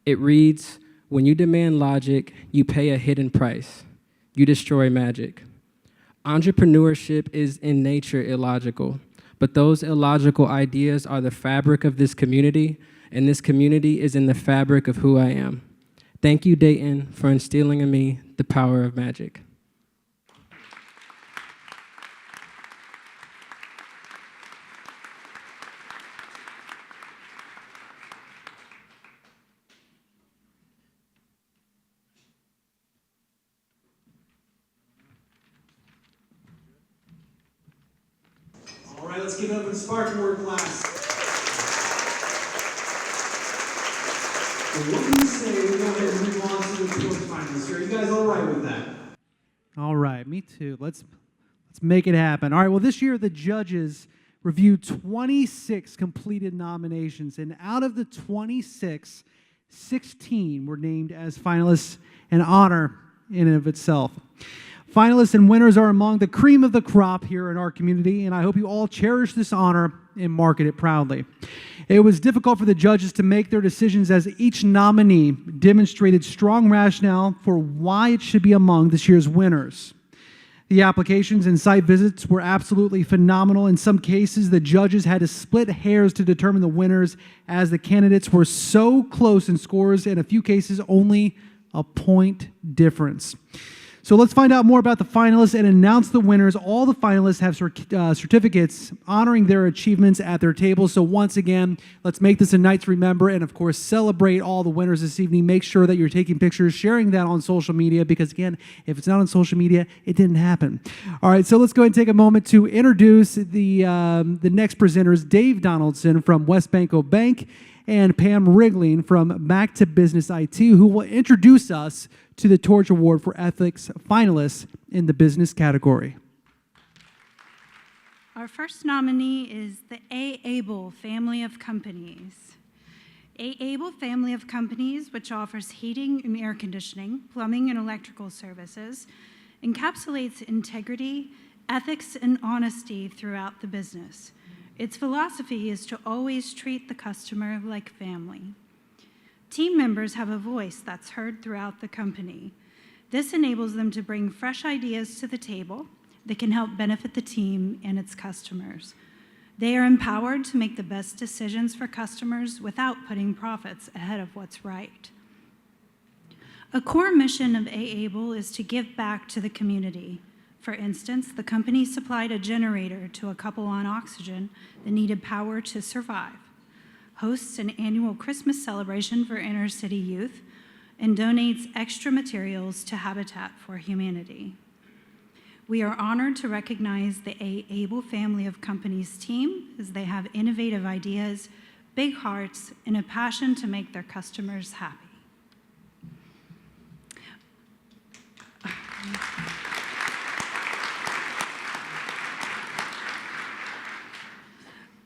It reads, "When you demand logic, you pay a hidden price. You destroy magic." Entrepreneurship is in nature illogical, but those illogical ideas are the fabric of this community, and this community is in the fabric of who I am. Thank you, Dayton, for instilling in me the power of magic. All right, let's give it up for the Spark Award class. So what do you say we go ahead and move on to the quarterfinals? Are you guys all right with that? All right, me too. Let's make it happen. All right, well, this year the judges reviewed 26 completed nominations, and out of the 26, 16 were named as finalists, an honor in and of itself. Finalists and winners are among the cream of the crop here in our community, and I hope you all cherish this honor and market it proudly. It was difficult for the judges to make their decisions as each nominee demonstrated strong rationale for why it should be among this year's winners. The applications and site visits were absolutely phenomenal. In some cases, the judges had to split hairs to determine the winners as the candidates were so close in scores, in a few cases only a point difference. So let's find out more about the finalists and announce the winners. All the finalists have certificates honoring their achievements at their tables. So once again, let's make this a night to remember and, of course, celebrate all the winners this evening. Make sure that you're taking pictures, sharing that on social media, because, again, if it's not on social media, it didn't happen. All right, so let's go ahead and take a moment to introduce the next presenters, Dave Donaldson from West Banco Bank and Pam Wrigling from Back to Business IT, who will introduce us to the Torch Award for Ethics finalists in the business category. Our first nominee is the A. Able family of companies. A. Able family of companies, which offers heating and air conditioning, plumbing and electrical services, encapsulates integrity, ethics, and honesty throughout the business. Its philosophy is to always treat the customer like family. Team members have a voice that's heard throughout the company. This enables them to bring fresh ideas to the table that can help benefit the team and its customers. They are empowered to make the best decisions for customers without putting profits ahead of what's right. A core mission of A. Able is to give back to the community. For instance, the company supplied a generator to a couple on oxygen that needed power to survive, hosts an annual Christmas celebration for inner city youth, and donates extra materials to Habitat for Humanity. We are honored to recognize the A. Able family of companies team, as they have innovative ideas, big hearts, and a passion to make their customers happy.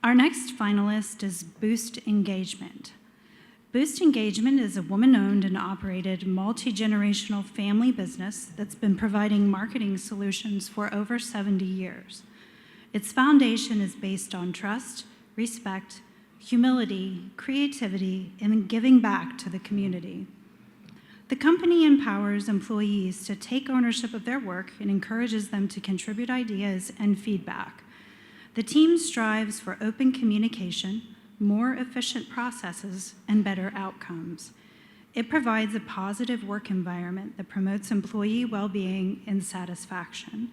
Our next finalist is Boost Engagement. Boost Engagement is a woman-owned and operated multi-generational family business that's been providing marketing solutions for over 70 years. Its foundation is based on trust, respect, humility, creativity, and giving back to the community. The company empowers employees to take ownership of their work and encourages them to contribute ideas and feedback. The team strives for open communication, more efficient processes, and better outcomes. It provides a positive work environment that promotes employee well-being and satisfaction.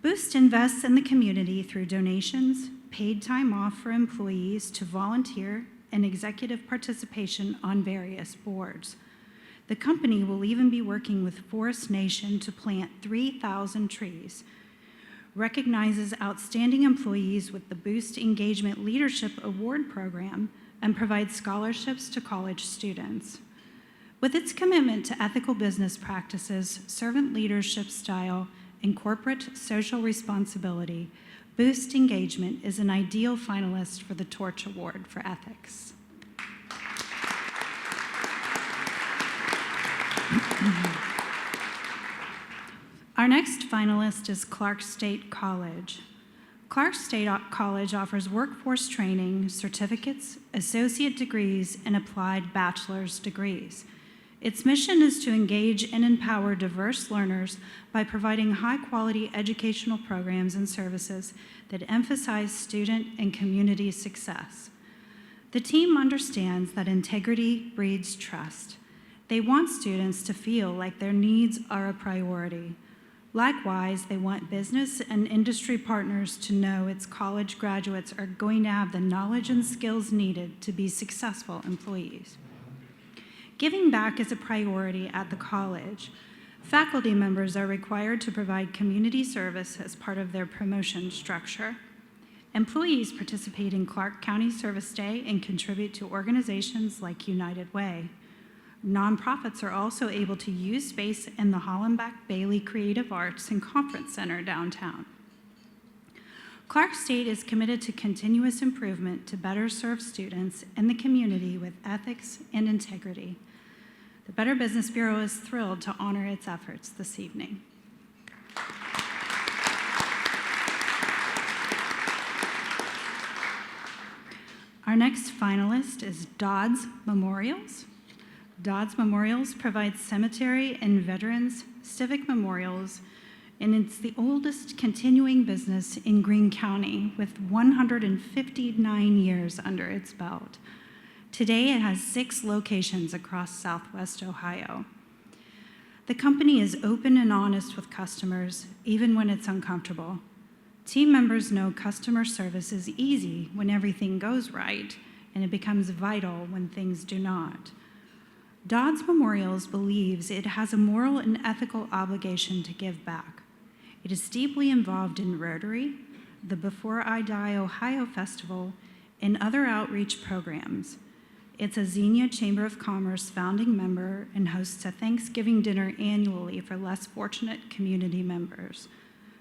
Boost invests in the community through donations, paid time off for employees to volunteer, and executive participation on various boards. The company will even be working with Forest Nation to plant 3,000 trees, recognizes outstanding employees with the Boost Engagement Leadership Award Program, and provides scholarships to college students. With its commitment to ethical business practices, servant leadership style, and corporate social responsibility, Boost Engagement is an ideal finalist for the Torch Award for Ethics. Our next finalist is Clark State College. Clark State College offers workforce training, certificates, associate degrees, and applied bachelor's degrees. Its mission is to engage and empower diverse learners by providing high-quality educational programs and services that emphasize student and community success. The team understands that integrity breeds trust. They want students to feel like their needs are a priority. Likewise, they want business and industry partners to know its college graduates are going to have the knowledge and skills needed to be successful employees. Giving back is a priority at the college. Faculty members are required to provide community service as part of their promotion structure. Employees participate in Clark County Service Day and contribute to organizations like United Way. Nonprofits are also able to use space in the Hollenbach Bailey Creative Arts and Conference Center downtown. Clark State is committed to continuous improvement to better serve students and the community with ethics and integrity. The Better Business Bureau is thrilled to honor its efforts this evening. Our next finalist is Dodds Memorials. Dodds Memorials provides cemetery and veterans civic memorials, and it's the oldest continuing business in Greene County with 159 years under its belt. Today, it has 6 locations across Southwest Ohio. The company is open and honest with customers, even when it's uncomfortable. Team members know customer service is easy when everything goes right, and it becomes vital when things do not. Dodds Memorials believes it has a moral and ethical obligation to give back. It is deeply involved in Rotary, the Before I Die Ohio Festival, and other outreach programs. It's a Xenia Chamber of Commerce founding member and hosts a Thanksgiving dinner annually for less fortunate community members.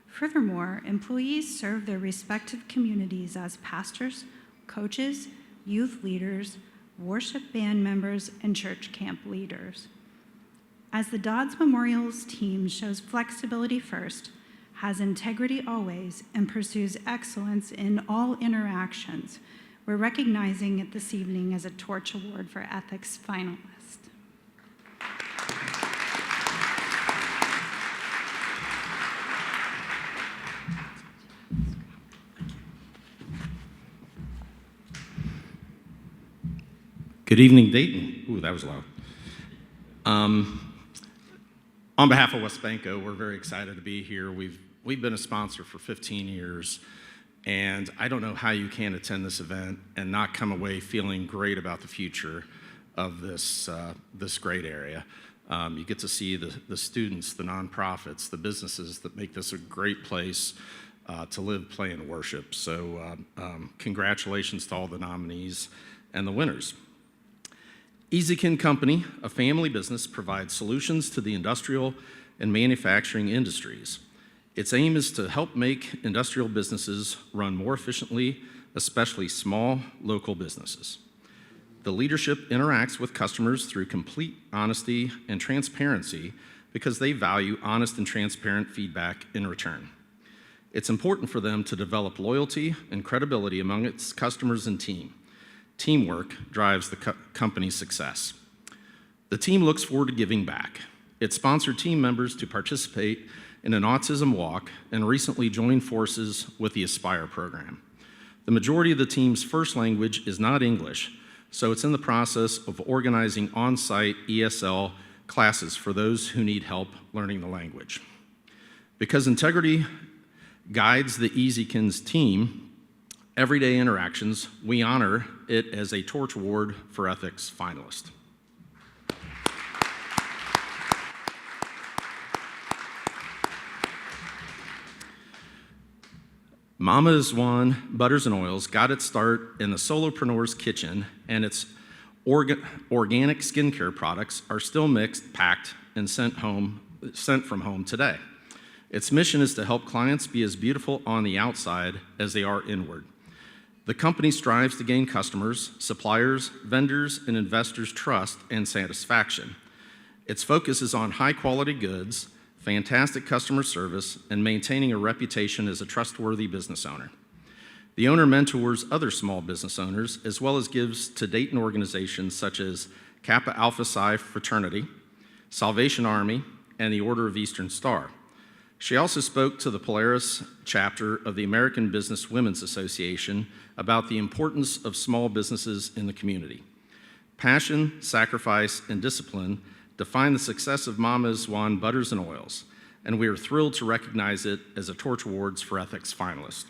Furthermore, employees serve their respective communities as pastors, coaches, youth leaders, worship band members, and church camp leaders. As the Dodds Memorials team shows flexibility first, has integrity always, and pursues excellence in all interactions, we're recognizing it this evening as a Torch Award for Ethics finalist. Good evening, Dayton. Ooh, that was loud. On behalf of West Banco, we're very excited to be here. We've been a sponsor for 15 years, and I don't know how you can attend this event and not come away feeling great about the future of this great area. You get to see the students, the nonprofits, the businesses that make this a great place to live, play, and worship. So congratulations to all the nominees and the winners. EasyKin Company, a family business, provides solutions to the industrial and manufacturing industries. Its aim is to help make industrial businesses run more efficiently, especially small, local businesses. The leadership interacts with customers through complete honesty and transparency because they value honest and transparent feedback in return. It's important for them to develop loyalty and credibility among its customers and team. Teamwork drives the company's success. The team looks forward to giving back. It sponsored team members to participate in an autism walk and recently joined forces with the Aspire program. The majority of the team's first language is not English, so it's in the process of organizing on-site ESL classes for those who need help learning the language. Because integrity guides the EasyKin's team, everyday interactions, we honor it as a Torch Award for Ethics finalist. Mama's One Butters and Oils got its start in the Solopreneur's kitchen, and its organic skincare products are still mixed, packed, and sent from home today. Its mission is to help clients be as beautiful on the outside as they are inward. The company strives to gain customers, suppliers, vendors, and investors' trust and satisfaction. Its focus is on high-quality goods, fantastic customer service, and maintaining a reputation as a trustworthy business owner. The owner mentors other small business owners, as well as gives to Dayton organizations such as Kappa Alpha Psi Fraternity, Salvation Army, and the Order of Eastern Star. She also spoke to the Polaris chapter of the American Business Women's Association about the importance of small businesses in the community. Passion, sacrifice, and discipline define the success of Mama's Juan Butters and Oils, and we are thrilled to recognize it as a Torch Awards for Ethics finalist.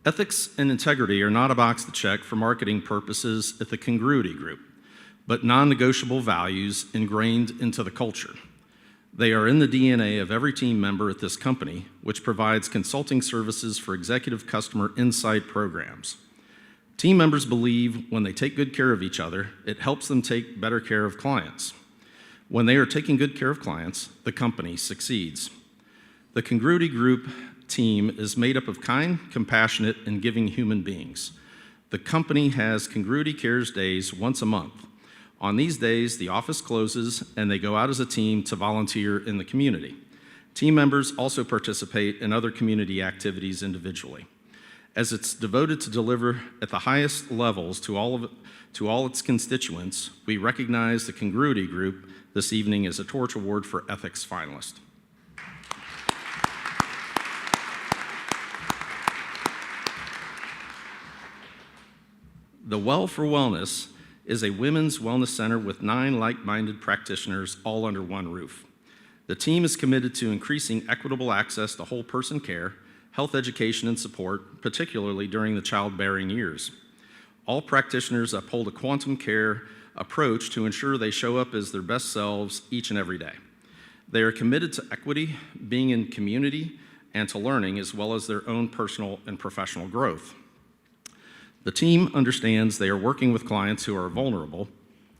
Ethics and integrity are not a box to check for marketing purposes at the Congruity Group, but non-negotiable values ingrained into the culture. They are in the DNA of every team member at this company, which provides consulting services for executive customer insight programs. Team members believe when they take good care of each other, it helps them take better care of clients. When they are taking good care of clients, the company succeeds. The Congruity Group team is made up of kind, compassionate, and giving human beings. The company has Congruity Cares Days once a month. On these days, the office closes and they go out as a team to volunteer in the community. Team members also participate in other community activities individually. As it's devoted to deliver at the highest levels to all its constituents, we recognize the Congruity Group this evening as a Torch Award for Ethics finalist. The Well for Wellness is a women's wellness center with 9 like-minded practitioners all under one roof. The team is committed to increasing equitable access to whole person care, health education, and support, particularly during the childbearing years. All practitioners uphold a quantum care approach to ensure they show up as their best selves each and every day. They are committed to equity, being in community, and to learning, as well as their own personal and professional growth. The team understands they are working with clients who are vulnerable,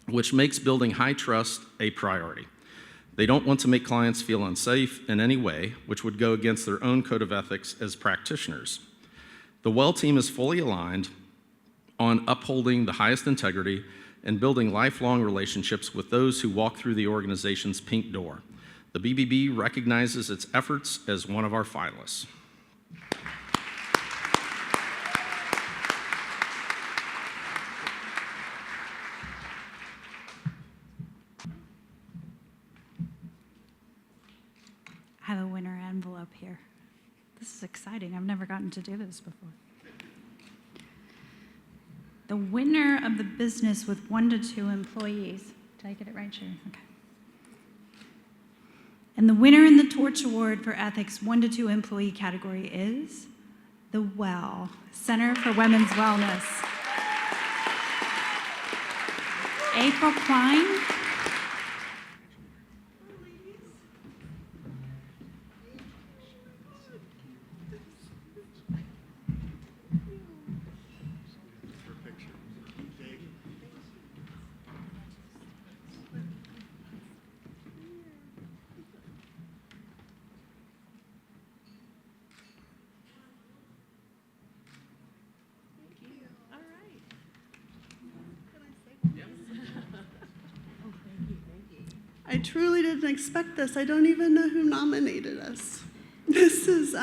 which makes building high trust a priority. They don't want to make clients feel unsafe in any way, which would go against their own code of ethics as practitioners. The Well team is fully aligned on upholding the highest integrity and building lifelong relationships with those who walk through the organization's pink door. The BBB recognizes its efforts as one of our finalists. I have a winner envelope here. This is exciting. I've never gotten to do this before. The winner of the business with 1 to 2 employees. Did I get it right, Sherry? Okay. And the winner in the Torch Award for Ethics 1 to 2 employee category is the Well Center for Women's Wellness. April Klein. I truly didn't expect this. I don't even know who nominated us. This is,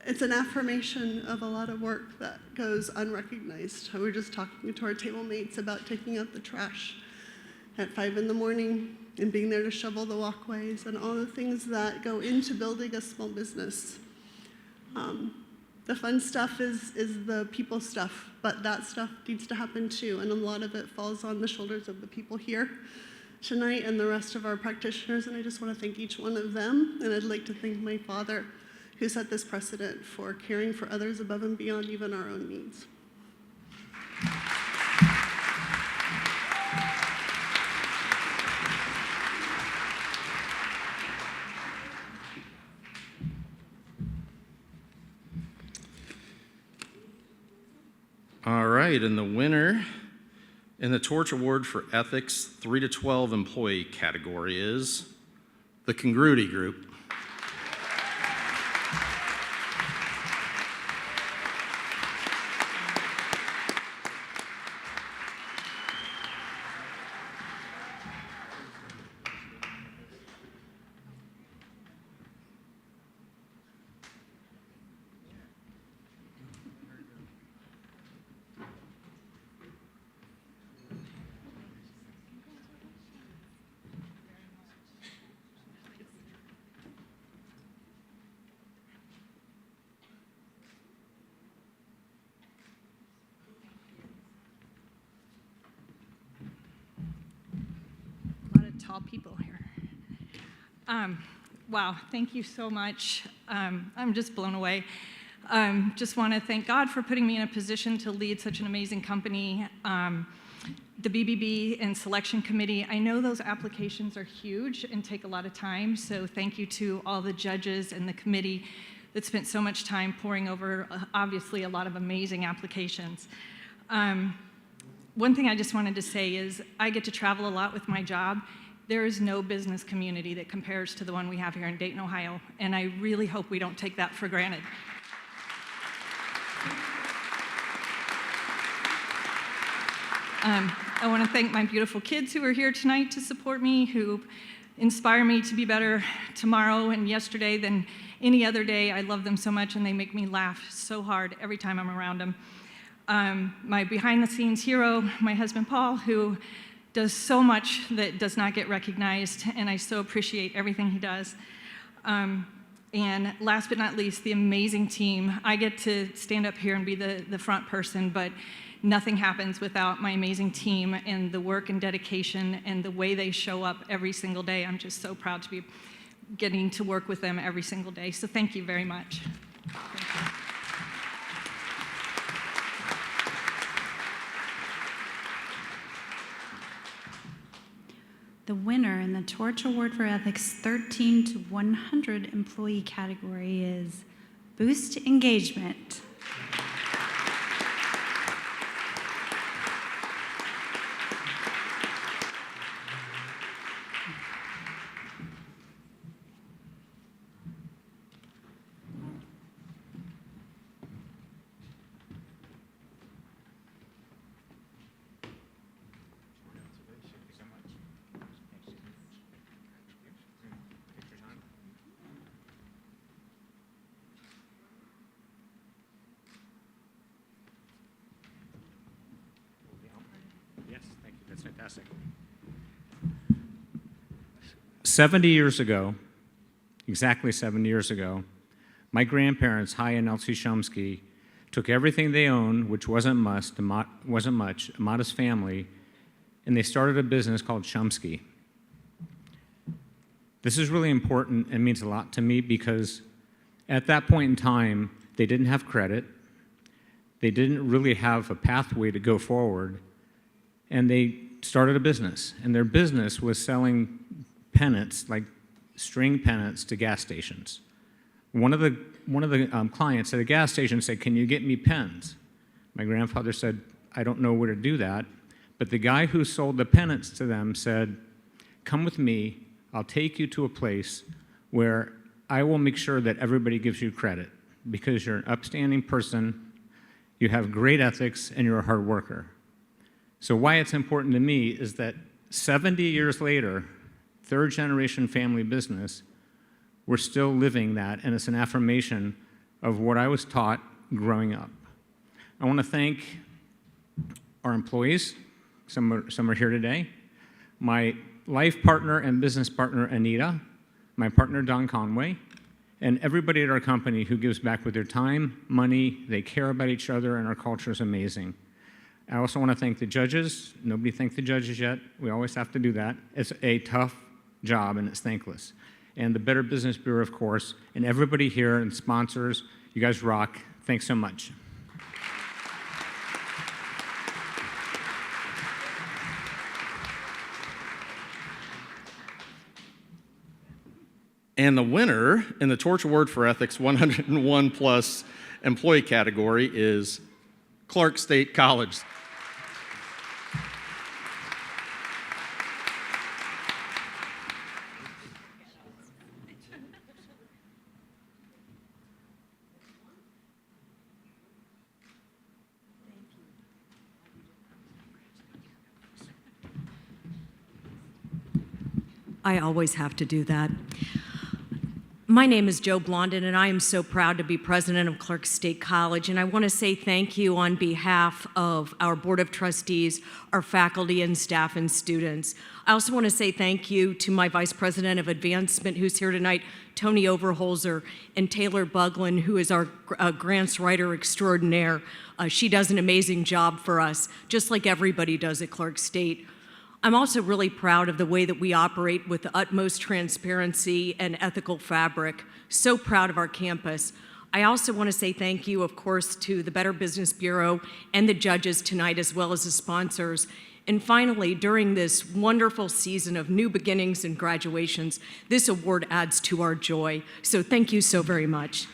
it's an affirmation of a lot of work that goes unrecognized. We were just talking to our table mates about taking out the trash at 5 in the morning and being there to shovel the walkways and all the things that go into building a small business. The fun stuff is the people stuff, but that stuff needs to happen too, and a lot of it falls on the shoulders of the people here tonight and the rest of our practitioners, and I just want to thank each one of them, and I'd like to thank my father, who set this precedent for caring for others above and beyond even our own needs. All right, and the winner in the Torch Award for Ethics 3 to 12 employee category is the Congruity Group. tall people here. Wow, thank you so much. I'm just blown away. Just want to thank God for putting me in a position to lead such an amazing company. The BBB and selection committee, I know those applications are huge and take a lot of time, so thank you to all the judges and the committee that spent so much time poring over, obviously, a lot of amazing applications. One thing I just wanted to say is I get to travel a lot with my job. There is no business community that compares to the one we have here in Dayton, Ohio, and I really hope we don't take that for granted. I want to thank my beautiful kids who are here tonight to support me, who inspire me to be better tomorrow and yesterday than any other day. I love them so much, and they make me laugh so hard every time I'm around them. My behind-the-scenes hero, my husband Paul, who does so much that does not get recognized, and I so appreciate everything he does. And last but not least, the amazing team. I get to stand up here and be the front person, but nothing happens without my amazing team and the work and dedication and the way they show up every single day. I'm just so proud to be getting to work with them every single day. So thank you very much. Thank you. The winner in the Torch Award for Ethics 13 to 100 employee category is Boost Engagement. Yes, thank you. That's fantastic. 70 years ago, exactly 7 years ago, my grandparents, Hi and Elsie Shumsky, took everything they owned, which wasn't much, a modest family, and they started a business called Shumsky. This is really important and means a lot to me because at that point in time, they didn't have credit, they didn't really have a pathway to go forward, and they started a business. And their business was selling pennants, like string pennants, to gas stations. One of the clients at a gas station said, "Can you get me pens?" My grandfather said, "I don't know where to do that." But the guy who sold the pennants to them said, "Come with me, I'll take you to a place where I will make sure that everybody gives you credit because you're an upstanding person, you have great ethics, and you're a hard worker." So why it's important to me is that 70 years later, third generation family business, we're still living that, and it's an affirmation of what I was taught growing up. I want to thank our employees, some are here today, my life partner and business partner, Anita, my partner, Don Conway, and everybody at our company who gives back with their time, money, they care about each other, and our culture is amazing. I also want to thank the judges. Nobody thanked the judges yet. We always have to do that. It's a tough job, and it's thankless. And the Better Business Bureau, of course, and everybody here and sponsors. You guys rock. Thanks so much. And the winner in the Torch Award for Ethics 101 plus employee category is Clark State College. I always have to do that. My name is Jo Blondin, and I am so proud to be president of Clark State College, and I want to say thank you on behalf of our Board of Trustees, our faculty and staff and students. I also want to say thank you to my Vice President of Advancement, who's here tonight, Tony Overholzer, and Taylor Buglin, who is our grants writer extraordinaire. She does an amazing job for us, just like everybody does at Clark State. I'm also really proud of the way that we operate with the utmost transparency and ethical fabric. So proud of our campus. I also want to say thank you, of course, to the Better Business Bureau and the judges tonight, as well as the sponsors. And finally, during this wonderful season of new beginnings and graduations, this award adds to our joy. So thank you so very much.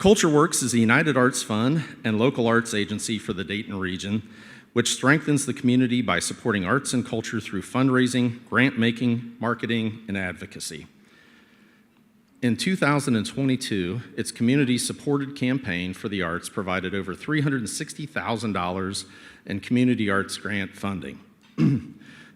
CultureWorks is a United Arts Fund and local arts agency for the Dayton region, which strengthens the community by supporting arts and culture through fundraising, grant-making, marketing, and advocacy. In 2022, its community-supported campaign for the arts provided over $360,000 in community arts grant funding.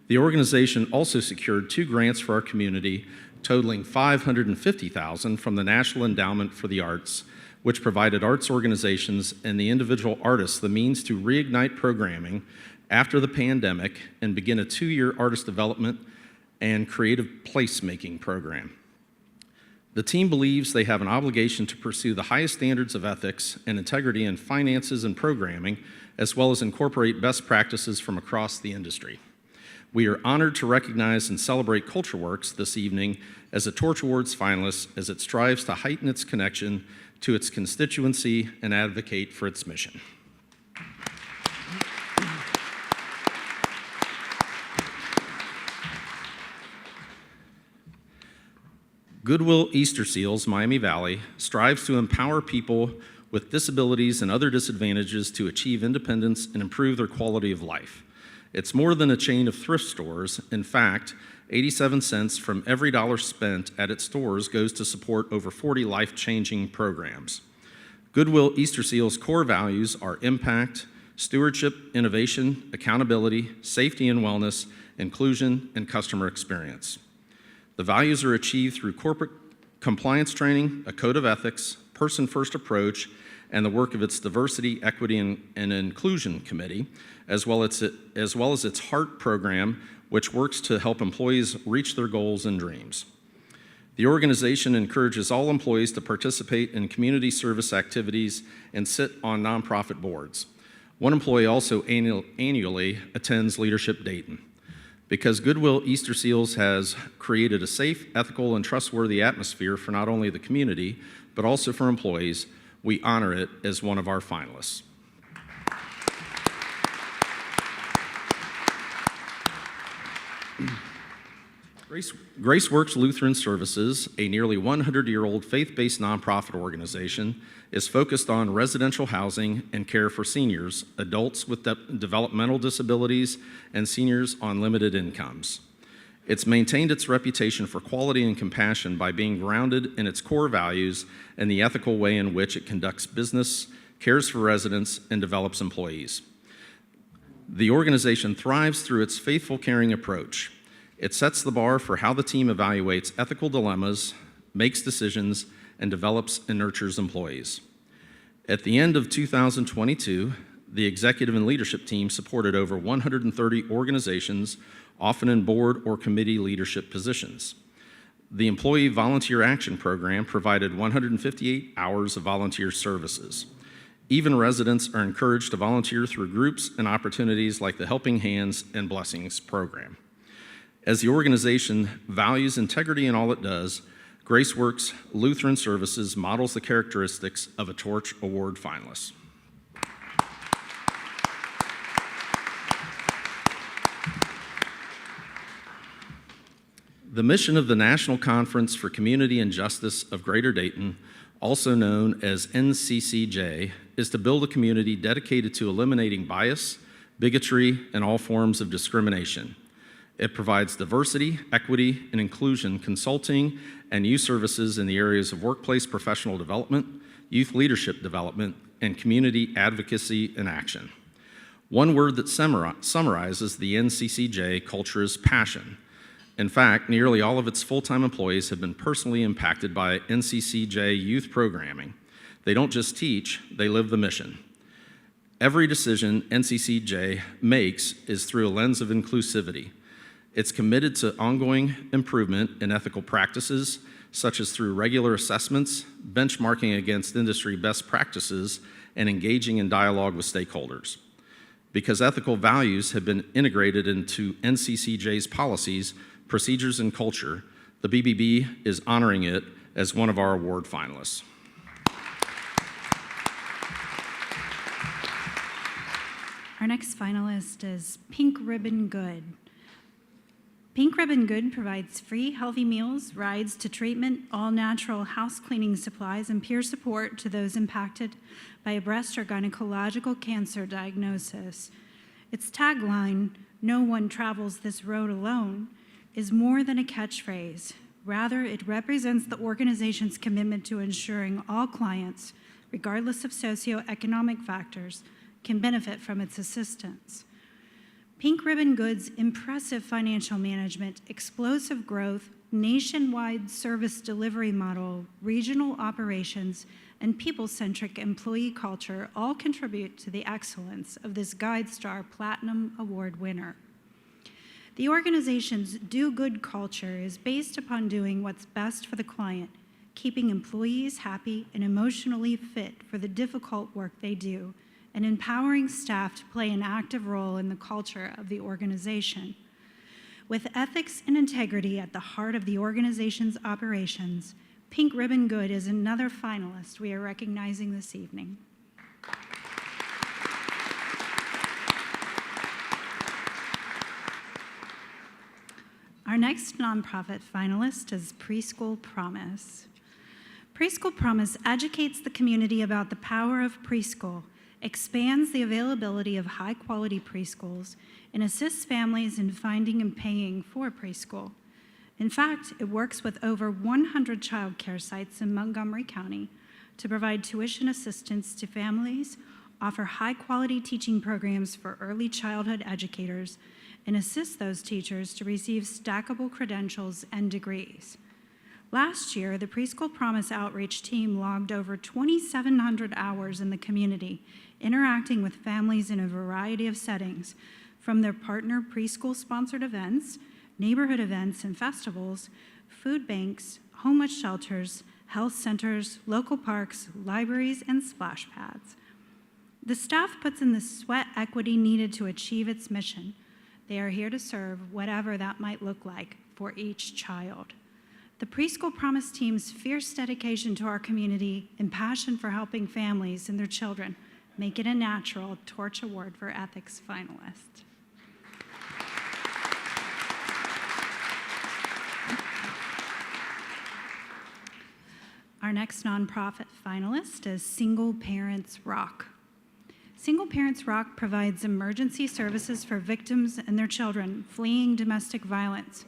The organization also secured 2 grants for our community, totaling $550,000 from the National Endowment for the Arts, which provided arts organizations and the individual artists the means to reignite programming after the pandemic and begin a 2-year artist development and creative placemaking program. The team believes they have an obligation to pursue the highest standards of ethics and integrity in finances and programming, as well as incorporate best practices from across the industry. We are honored to recognize and celebrate CultureWorks this evening as a Torch Awards finalist as it strives to heighten its connection to its constituency and advocate for its mission. Goodwill Easter Seals Miami Valley strives to empower people with disabilities and other disadvantages to achieve independence and improve their quality of life. It's more than a chain of thrift stores. In fact, 87 cents from every dollar spent at its stores goes to support over 40 life-changing programs. Goodwill Easter Seals' core values are impact, stewardship, innovation, accountability, safety and wellness, inclusion, and customer experience. The values are achieved through corporate compliance training, a code of ethics, person-first approach, and the work of its Diversity, Equity, and Inclusion Committee, as well as its HEART program, which works to help employees reach their goals and dreams. The organization encourages all employees to participate in community service activities and sit on nonprofit boards. One employee also annually attends Leadership Dayton. Because Goodwill Easter Seals has created a safe, ethical, and trustworthy atmosphere for not only the community, but also for employees, we honor it as one of our finalists. Grace Works Lutheran Services, a nearly 100-year-old faith-based nonprofit organization, is focused on residential housing and care for seniors, adults with developmental disabilities, and seniors on limited incomes. It's maintained its reputation for quality and compassion by being grounded in its core values and the ethical way in which it conducts business, cares for residents, and develops employees. The organization thrives through its faithful, caring approach. It sets the bar for how the team evaluates ethical dilemmas, makes decisions, and develops and nurtures employees. At the end of 2022, the executive and leadership team supported over 130 organizations, often in board or committee leadership positions. The Employee Volunteer Action Program provided 158 hours of volunteer services. Even residents are encouraged to volunteer through groups and opportunities like the Helping Hands and Blessings program. As the organization values integrity in all it does, GraceWorks Lutheran Services models the characteristics of a Torch Award finalist. The mission of the National Conference for Community and Justice of Greater Dayton, also known as NCCJ, is to build a community dedicated to eliminating bias, bigotry, and all forms of discrimination. It provides diversity, equity, and inclusion consulting and youth services in the areas of workplace professional development, youth leadership development, and community advocacy and action. One word that summarizes the NCCJ culture is passion. In fact, nearly all of its full-time employees have been personally impacted by NCCJ youth programming. They don't just teach, they live the mission. Every decision NCCJ makes is through a lens of inclusivity. It's committed to ongoing improvement in ethical practices, such as through regular assessments, benchmarking against industry best practices, and engaging in dialogue with stakeholders. because ethical values have been integrated into NCCJ's policies, procedures, and culture, the BBB is honoring it as one of our award finalists. Our next finalist is Pink Ribbon Good. Pink Ribbon Good provides free healthy meals, rides to treatment, all-natural house cleaning supplies, and peer support to those impacted by a breast or gynecological cancer diagnosis. Its tagline, "No one travels this road alone," is more than a catchphrase. Rather, it represents the organization's commitment to ensuring all clients, regardless of socioeconomic factors, can benefit from its assistance. Pink Ribbon Good's impressive financial management, explosive growth, nationwide service delivery model, regional operations, and people-centric employee culture all contribute to the excellence of this GuideStar Platinum Award winner. The organization's Do Good culture is based upon doing what's best for the client, keeping employees happy and emotionally fit for the difficult work they do, and empowering staff to play an active role in the culture of the organization. With ethics and integrity at the heart of the organization's operations, Pink Ribbon Good is another finalist we are recognizing this evening. Our next nonprofit finalist is Preschool Promise. Preschool Promise educates the community about the power of preschool, expands the availability of high-quality preschools, and assists families in finding and paying for preschool. In fact, it works with over 100 child care sites in Montgomery County to provide tuition assistance to families, offer high-quality teaching programs for early childhood educators, and assist those teachers to receive stackable credentials and degrees. Last year, the Preschool Promise outreach team logged over 2,700 hours in the community, interacting with families in a variety of settings, from their partner preschool-sponsored events, neighborhood events and festivals, food banks, homeless shelters, health centers, local parks, libraries, and splash pads. The staff puts in the sweat equity needed to achieve its mission. They are here to serve whatever that might look like for each child. The Preschool Promise team's fierce dedication to our community and passion for helping families and their children make it a natural Torch Award for Ethics finalist. Our next nonprofit finalist is Single Parents Rock. Single Parents Rock provides emergency services for victims and their children fleeing domestic violence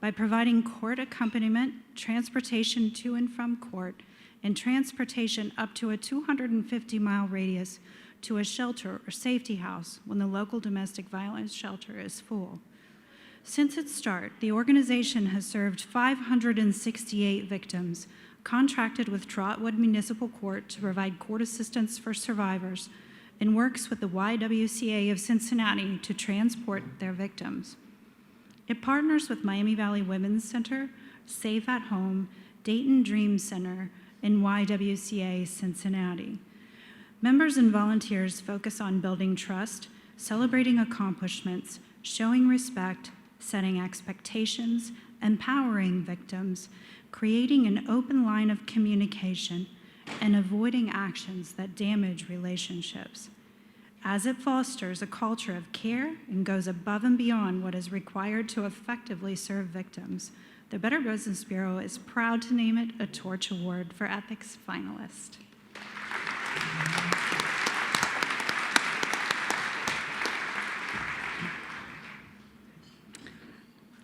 by providing court accompaniment, transportation to and from court, and transportation up to a 250-mile radius to a shelter or safety house when the local domestic violence shelter is full. Since its start, the organization has served 568 victims, contracted with Trotwood Municipal Court to provide court assistance for survivors, and works with the YWCA of Cincinnati to transport their victims. It partners with Miami Valley Women's Center, Safe at Home, Dayton Dream Center, and YWCA Cincinnati. Members and volunteers focus on building trust, celebrating accomplishments, showing respect, setting expectations, empowering victims, creating an open line of communication, and avoiding actions that damage relationships. As it fosters a culture of care and goes above and beyond what is required to effectively serve victims, the Better Business Bureau is proud to name it a Torch Award for Ethics finalist.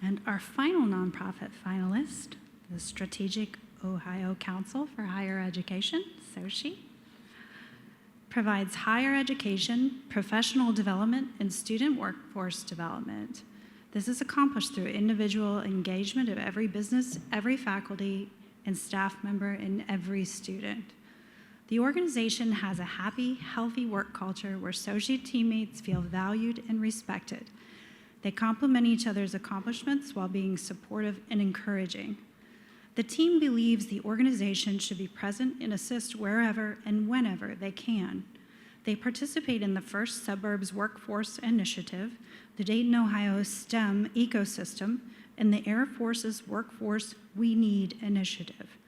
And our final nonprofit finalist, the Strategic Ohio Council for Higher Education, SOCHE, provides higher education, professional development, and student workforce development. This is accomplished through individual engagement of every business, every faculty, and staff member, and every student. The organization has a happy, healthy work culture where SOCHE teammates feel valued and respected. They complement each other's accomplishments while being supportive and encouraging. The team believes the organization should be present and assist wherever and whenever they can. They participate in the First Suburbs Workforce Initiative, the Dayton, Ohio STEM ecosystem, and the Air Force's Workforce We Need initiative.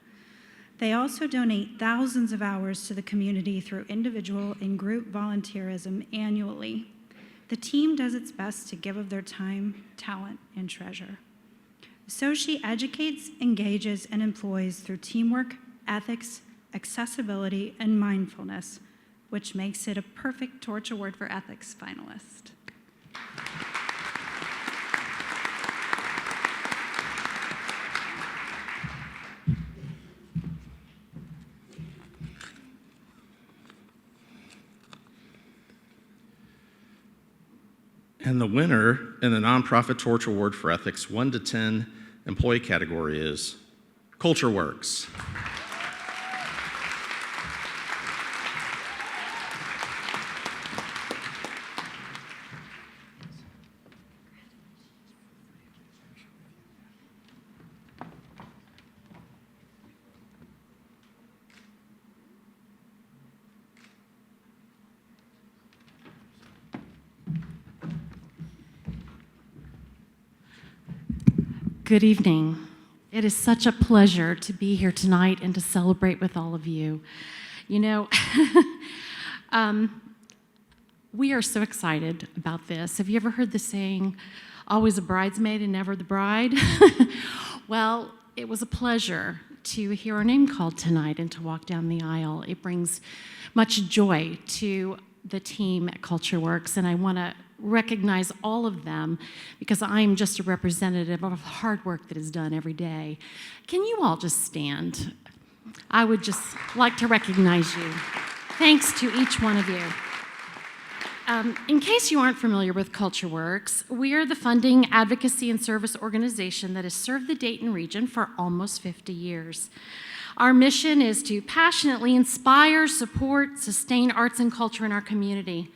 They also donate thousands of hours to the community through individual and group volunteerism annually. The team does its best to give of their time, talent, and treasure. So she educates, engages, and employs through teamwork, ethics, accessibility, and mindfulness, which makes it a perfect Torch Award for Ethics finalist. And the winner in the Nonprofit Torch Award for Ethics 1 to 10 employee category is Culture Works. Good evening. It is such a pleasure to be here tonight and to celebrate with all of you. You know, we are so excited about this. Have you ever heard the saying, always a bridesmaid and never the bride? Well, it was a pleasure to hear our name called tonight and to walk down the aisle. It brings much joy to the team at Culture Works, and I want to recognize all of them because I'm just a representative of the hard work that is done every day. Can you all just stand? I would just like to recognize you. Thanks to each one of you. In case you aren't familiar with Culture Works, we are the funding, advocacy, and service organization that has served the Dayton region for almost 50 years. Our mission is to passionately inspire, support, sustain arts and culture in our community.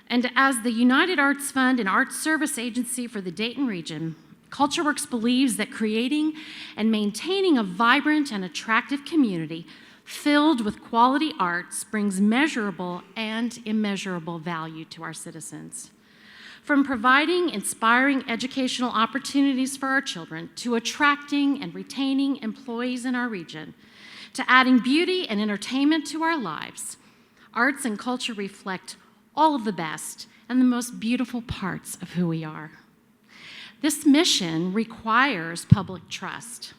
And as the United Arts Fund and Arts Service Agency for the Dayton region, Culture Works believes that creating and maintaining a vibrant and attractive community filled with quality arts brings measurable and immeasurable value to our citizens. From providing inspiring educational opportunities for our children, to attracting and retaining employees in our region, to adding beauty and entertainment to our lives, arts and culture reflect all of the best and the most beautiful parts of who we are. This mission requires public trust,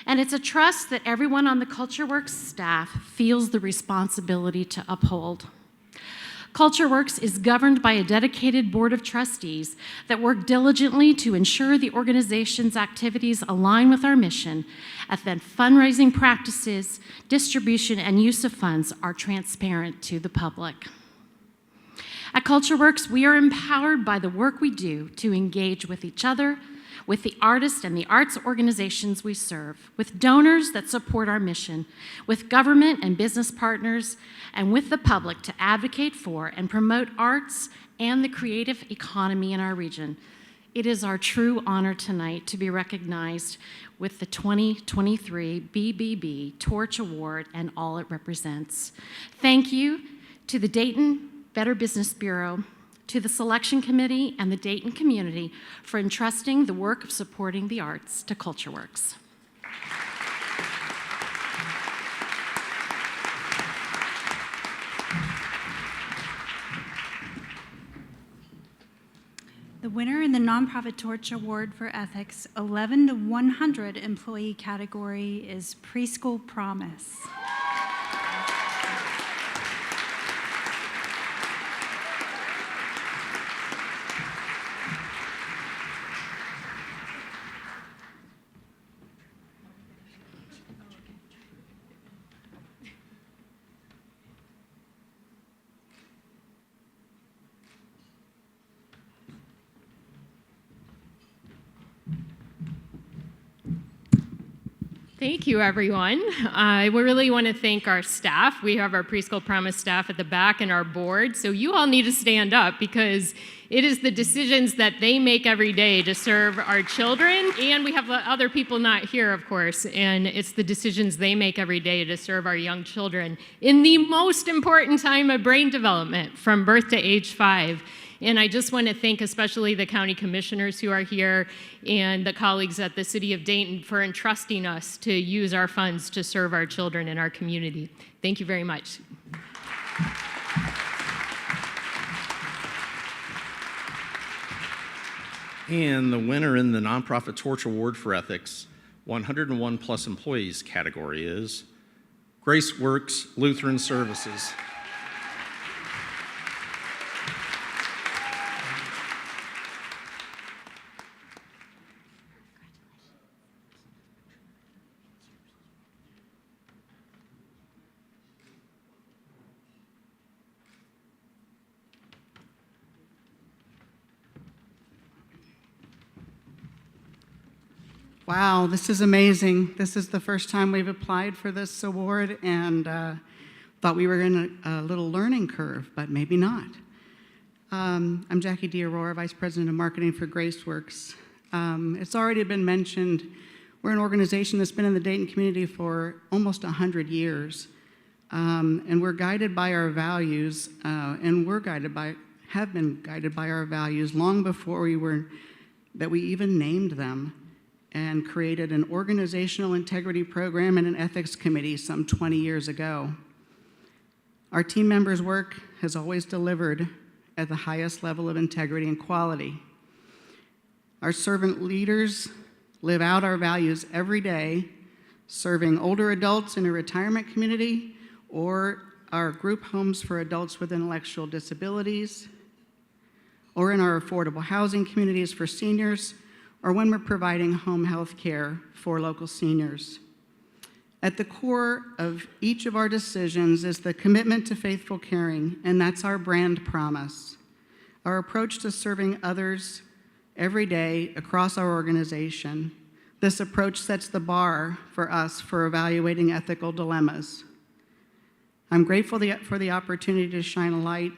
and it's a trust that everyone on the Culture Works staff feels the responsibility to uphold. Culture Works is governed by a dedicated board of trustees that work diligently to ensure the organization's activities align with our mission, and that fundraising practices, distribution, and use of funds are transparent to the public. At Culture Works, we are empowered by the work we do to engage with each other, with the artists and the arts organizations we serve, with donors that support our mission, with government and business partners, and with the public to advocate for and promote arts and the creative economy in our region. It is our true honor tonight to be recognized with the 2023 BBB Torch Award and all it represents. Thank you to the Dayton Better Business Bureau, to the Selection Committee and the Dayton community for entrusting the work of supporting the arts to Culture Works. The winner in the Nonprofit Torch Award for Ethics 11 to 100 employee category is Preschool Promise. Thank you, everyone. I really want to thank our staff. We have our Preschool Promise staff at the back and our board. So you all need to stand up because it is the decisions that they make every day to serve our children. And we have other people not here, of course. And it's the decisions they make every day to serve our young children in the most important time of brain development, from birth to age 5. And I just want to thank especially the county commissioners who are here and the colleagues at the City of Dayton for entrusting us to use our funds to serve our children in our community. Thank you very much. And the winner in the Nonprofit Torch Award for Ethics, 101 plus employees category is Grace Works Lutheran Services. Wow, this is amazing. This is the first time we've applied for this award, and thought we were in a little learning curve, but maybe not. I'm Jackie D'Aurora, Vice President of Marketing for Graceworks. It's already been mentioned, we're an organization that's been in the Dayton community for almost 100 years, and we're guided by our values, and have been guided by our values long before we even named them, and created an organizational integrity program and an ethics committee some 20 years ago. Our team members' work has always delivered at the highest level of integrity and quality. Our servant leaders live out our values every day, serving older adults in a retirement community or our group homes for adults with intellectual disabilities, or in our affordable housing communities for seniors, or when we're providing home health care for local seniors. At the core of each of our decisions is the commitment to faithful caring, and that's our brand promise. Our approach to serving others every day across our organization. This approach sets the bar for us for evaluating ethical dilemmas. I'm grateful for the opportunity to shine a light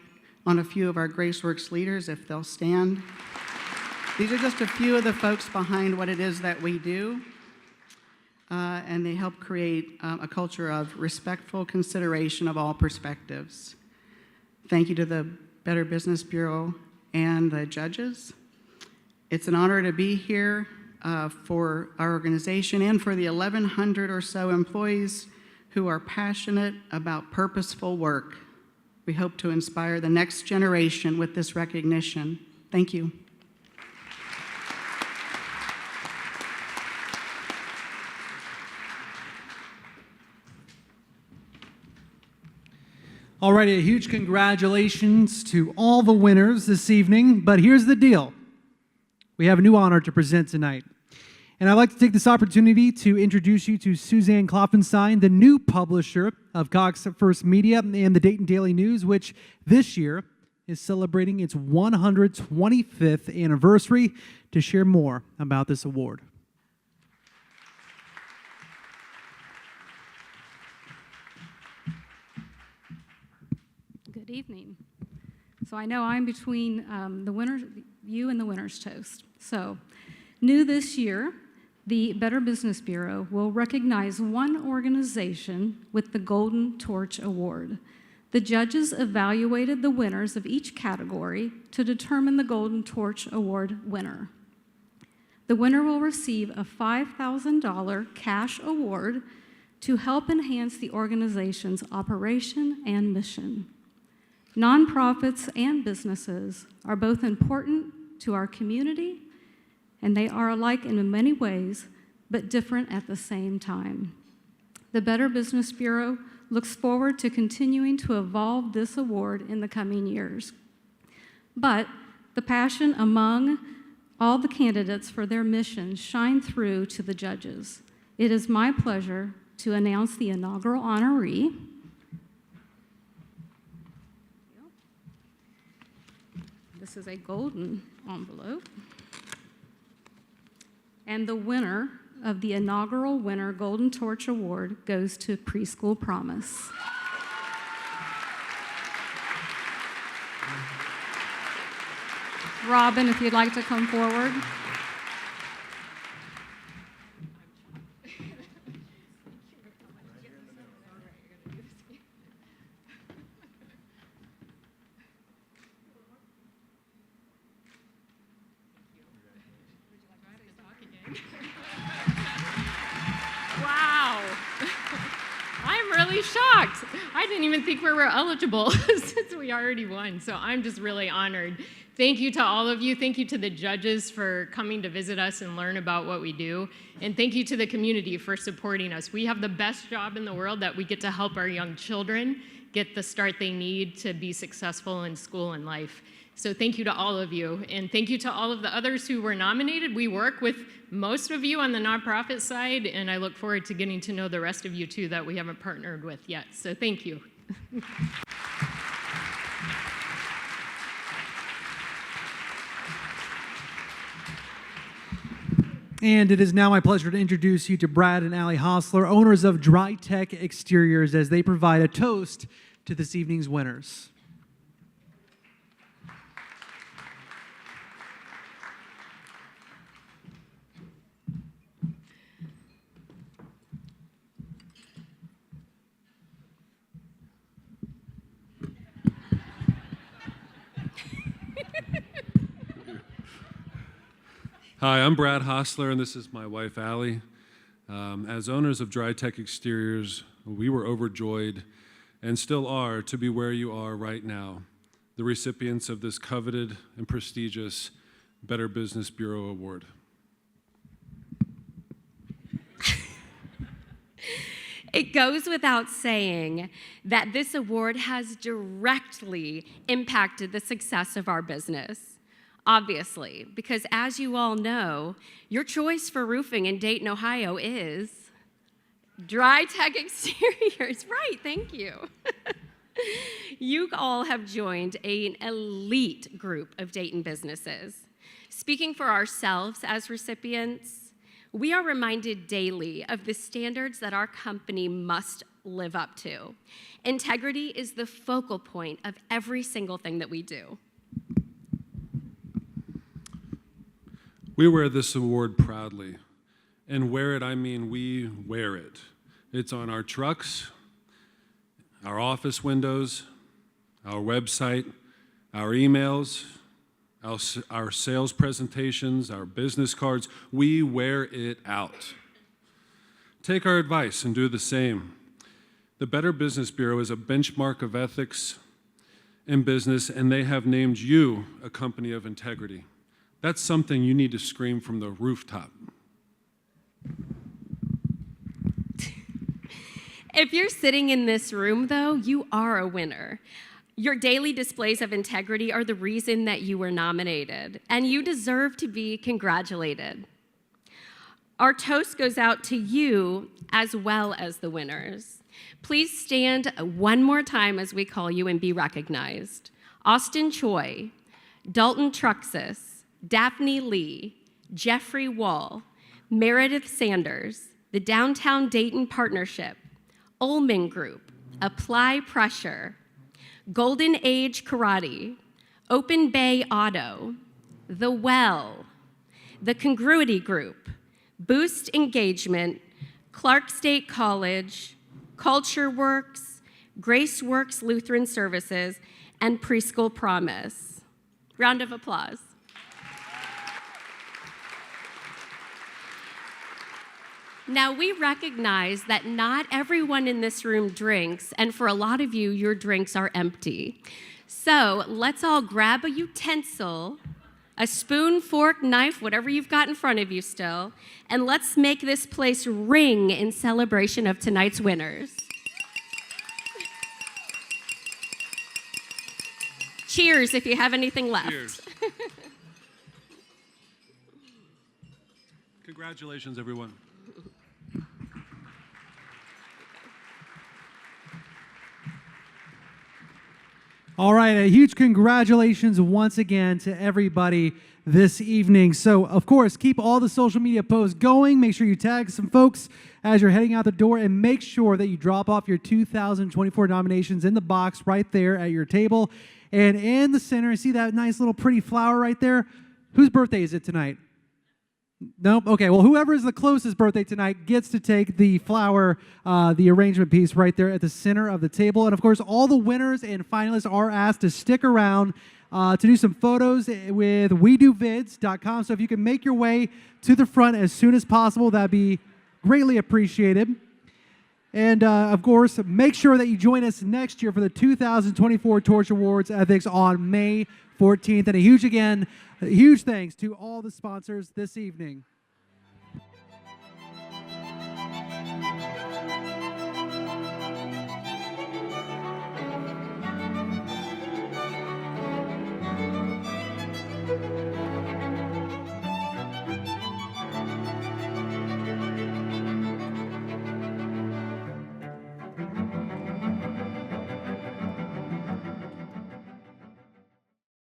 on a few of our Graceworks leaders, if they'll stand. These are just a few of the folks behind what it is that we do, and they help create a culture of respectful consideration of all perspectives. Thank you to the Better Business Bureau and the judges. It's an honor to be here for our organization and for the 1,100 or so employees who are passionate about purposeful work. We hope to inspire the next generation with this recognition. Thank you. Alrighty, a huge congratulations to all the winners this evening, but here's the deal. We have a new honor to present tonight. And I'd like to take this opportunity to introduce you to Suzanne Klopfenstein, the new publisher of Cox First Media and the Dayton Daily News, which this year is celebrating its 125th anniversary, to share more about this award. Good evening. So I know I'm between you and the winner's toast. So new this year, the Better Business Bureau will recognize one organization with the Golden Torch Award. The judges evaluated the winners of each category to determine the Golden Torch Award winner. The winner will receive a $5,000 cash award to help enhance the organization's operation and mission. Nonprofits and businesses are both important to our community, and they are alike in many ways, but different at the same time. The Better Business Bureau looks forward to continuing to evolve this award in the coming years. But the passion among all the candidates for their missions shine through to the judges. It is my pleasure to announce the inaugural honoree. This is a golden envelope. And the winner of the inaugural winner Golden Torch Award goes to Preschool Promise. Robin, if you'd like to come forward. Wow. I'm really shocked. I didn't even think we were eligible since we already won. So I'm just really honored. Thank you to all of you. Thank you to the judges for coming to visit us and learn about what we do. And thank you to the community for supporting us. We have the best job in the world that we get to help our young children get the start they need to be successful in school and life. So thank you to all of you. And thank you to all of the others who were nominated. We work with most of you on the nonprofit side, and I look forward to getting to know the rest of you too that we haven't partnered with yet. So thank you. And it is now my pleasure to introduce you to Brad and Allie Hostler, owners of Dry Tech Exteriors, as they provide a toast to this evening's winners. Hi, I'm Brad Hostler, and this is my wife, Allie. As owners of Dry Tech Exteriors, we were overjoyed, and still are, to be where you are right now, the recipients of this coveted and prestigious Better Business Bureau Award. It goes without saying that this award has directly impacted the success of our business. Obviously, because as you all know, your choice for roofing in Dayton, Ohio is Dry Tech Exteriors. Right, thank you. You all have joined an elite group of Dayton businesses. Speaking for ourselves as recipients, we are reminded daily of the standards that our company must live up to. Integrity is the focal point of every single thing that we do. We wear this award proudly, and wear it, I mean we wear it. It's on our trucks, our office windows, our website, our emails, our sales presentations, our business cards. We wear it out. Take our advice and do the same. The Better Business Bureau is a benchmark of ethics in business, and they have named you a company of integrity. That's something you need to scream from the rooftop. If you're sitting in this room, though, you are a winner. Your daily displays of integrity are the reason that you were nominated, and you deserve to be congratulated. Our toast goes out to you as well as the winners. Please stand one more time as we call you and be recognized. Austin Choi, Dalton Truxas, Daphne Lee, Jeffrey Wall, Meredith Sanders, the Downtown Dayton Partnership, Ullman Group, Apply Pressure, Golden Age Karate, Open Bay Auto, The Well, the Congruity Group, Boost Engagement, Clark State College, Culture Works, Grace Works Lutheran Services, and Preschool Promise. Round of applause. Now, we recognize that not everyone in this room drinks, and for a lot of you, your drinks are empty. So let's all grab a utensil, a spoon, fork, knife, whatever you've got in front of you still, and let's make this place ring in celebration of tonight's winners. Cheers if you have anything left. Cheers. Congratulations, everyone. All right, a huge congratulations once again to everybody this evening. So, of course, keep all the social media posts going. Make sure you tag some folks as you're heading out the door, and make sure that you drop off your 2024 nominations in the box right there at your table. And in the center, see that nice little pretty flower right there? Whose birthday is it tonight? Nope. Okay. Well, whoever is the closest birthday tonight gets to take the flower, the arrangement piece right there at the center of the table. And of course, all the winners and finalists are asked to stick around to do some photos with WeDoVids.com. So if you can make your way to the front as soon as possible, that'd be greatly appreciated. And of course, make sure that you join us next year for the 2024 Torch Awards Ethics on May 14th. And a huge thanks to all the sponsors this evening.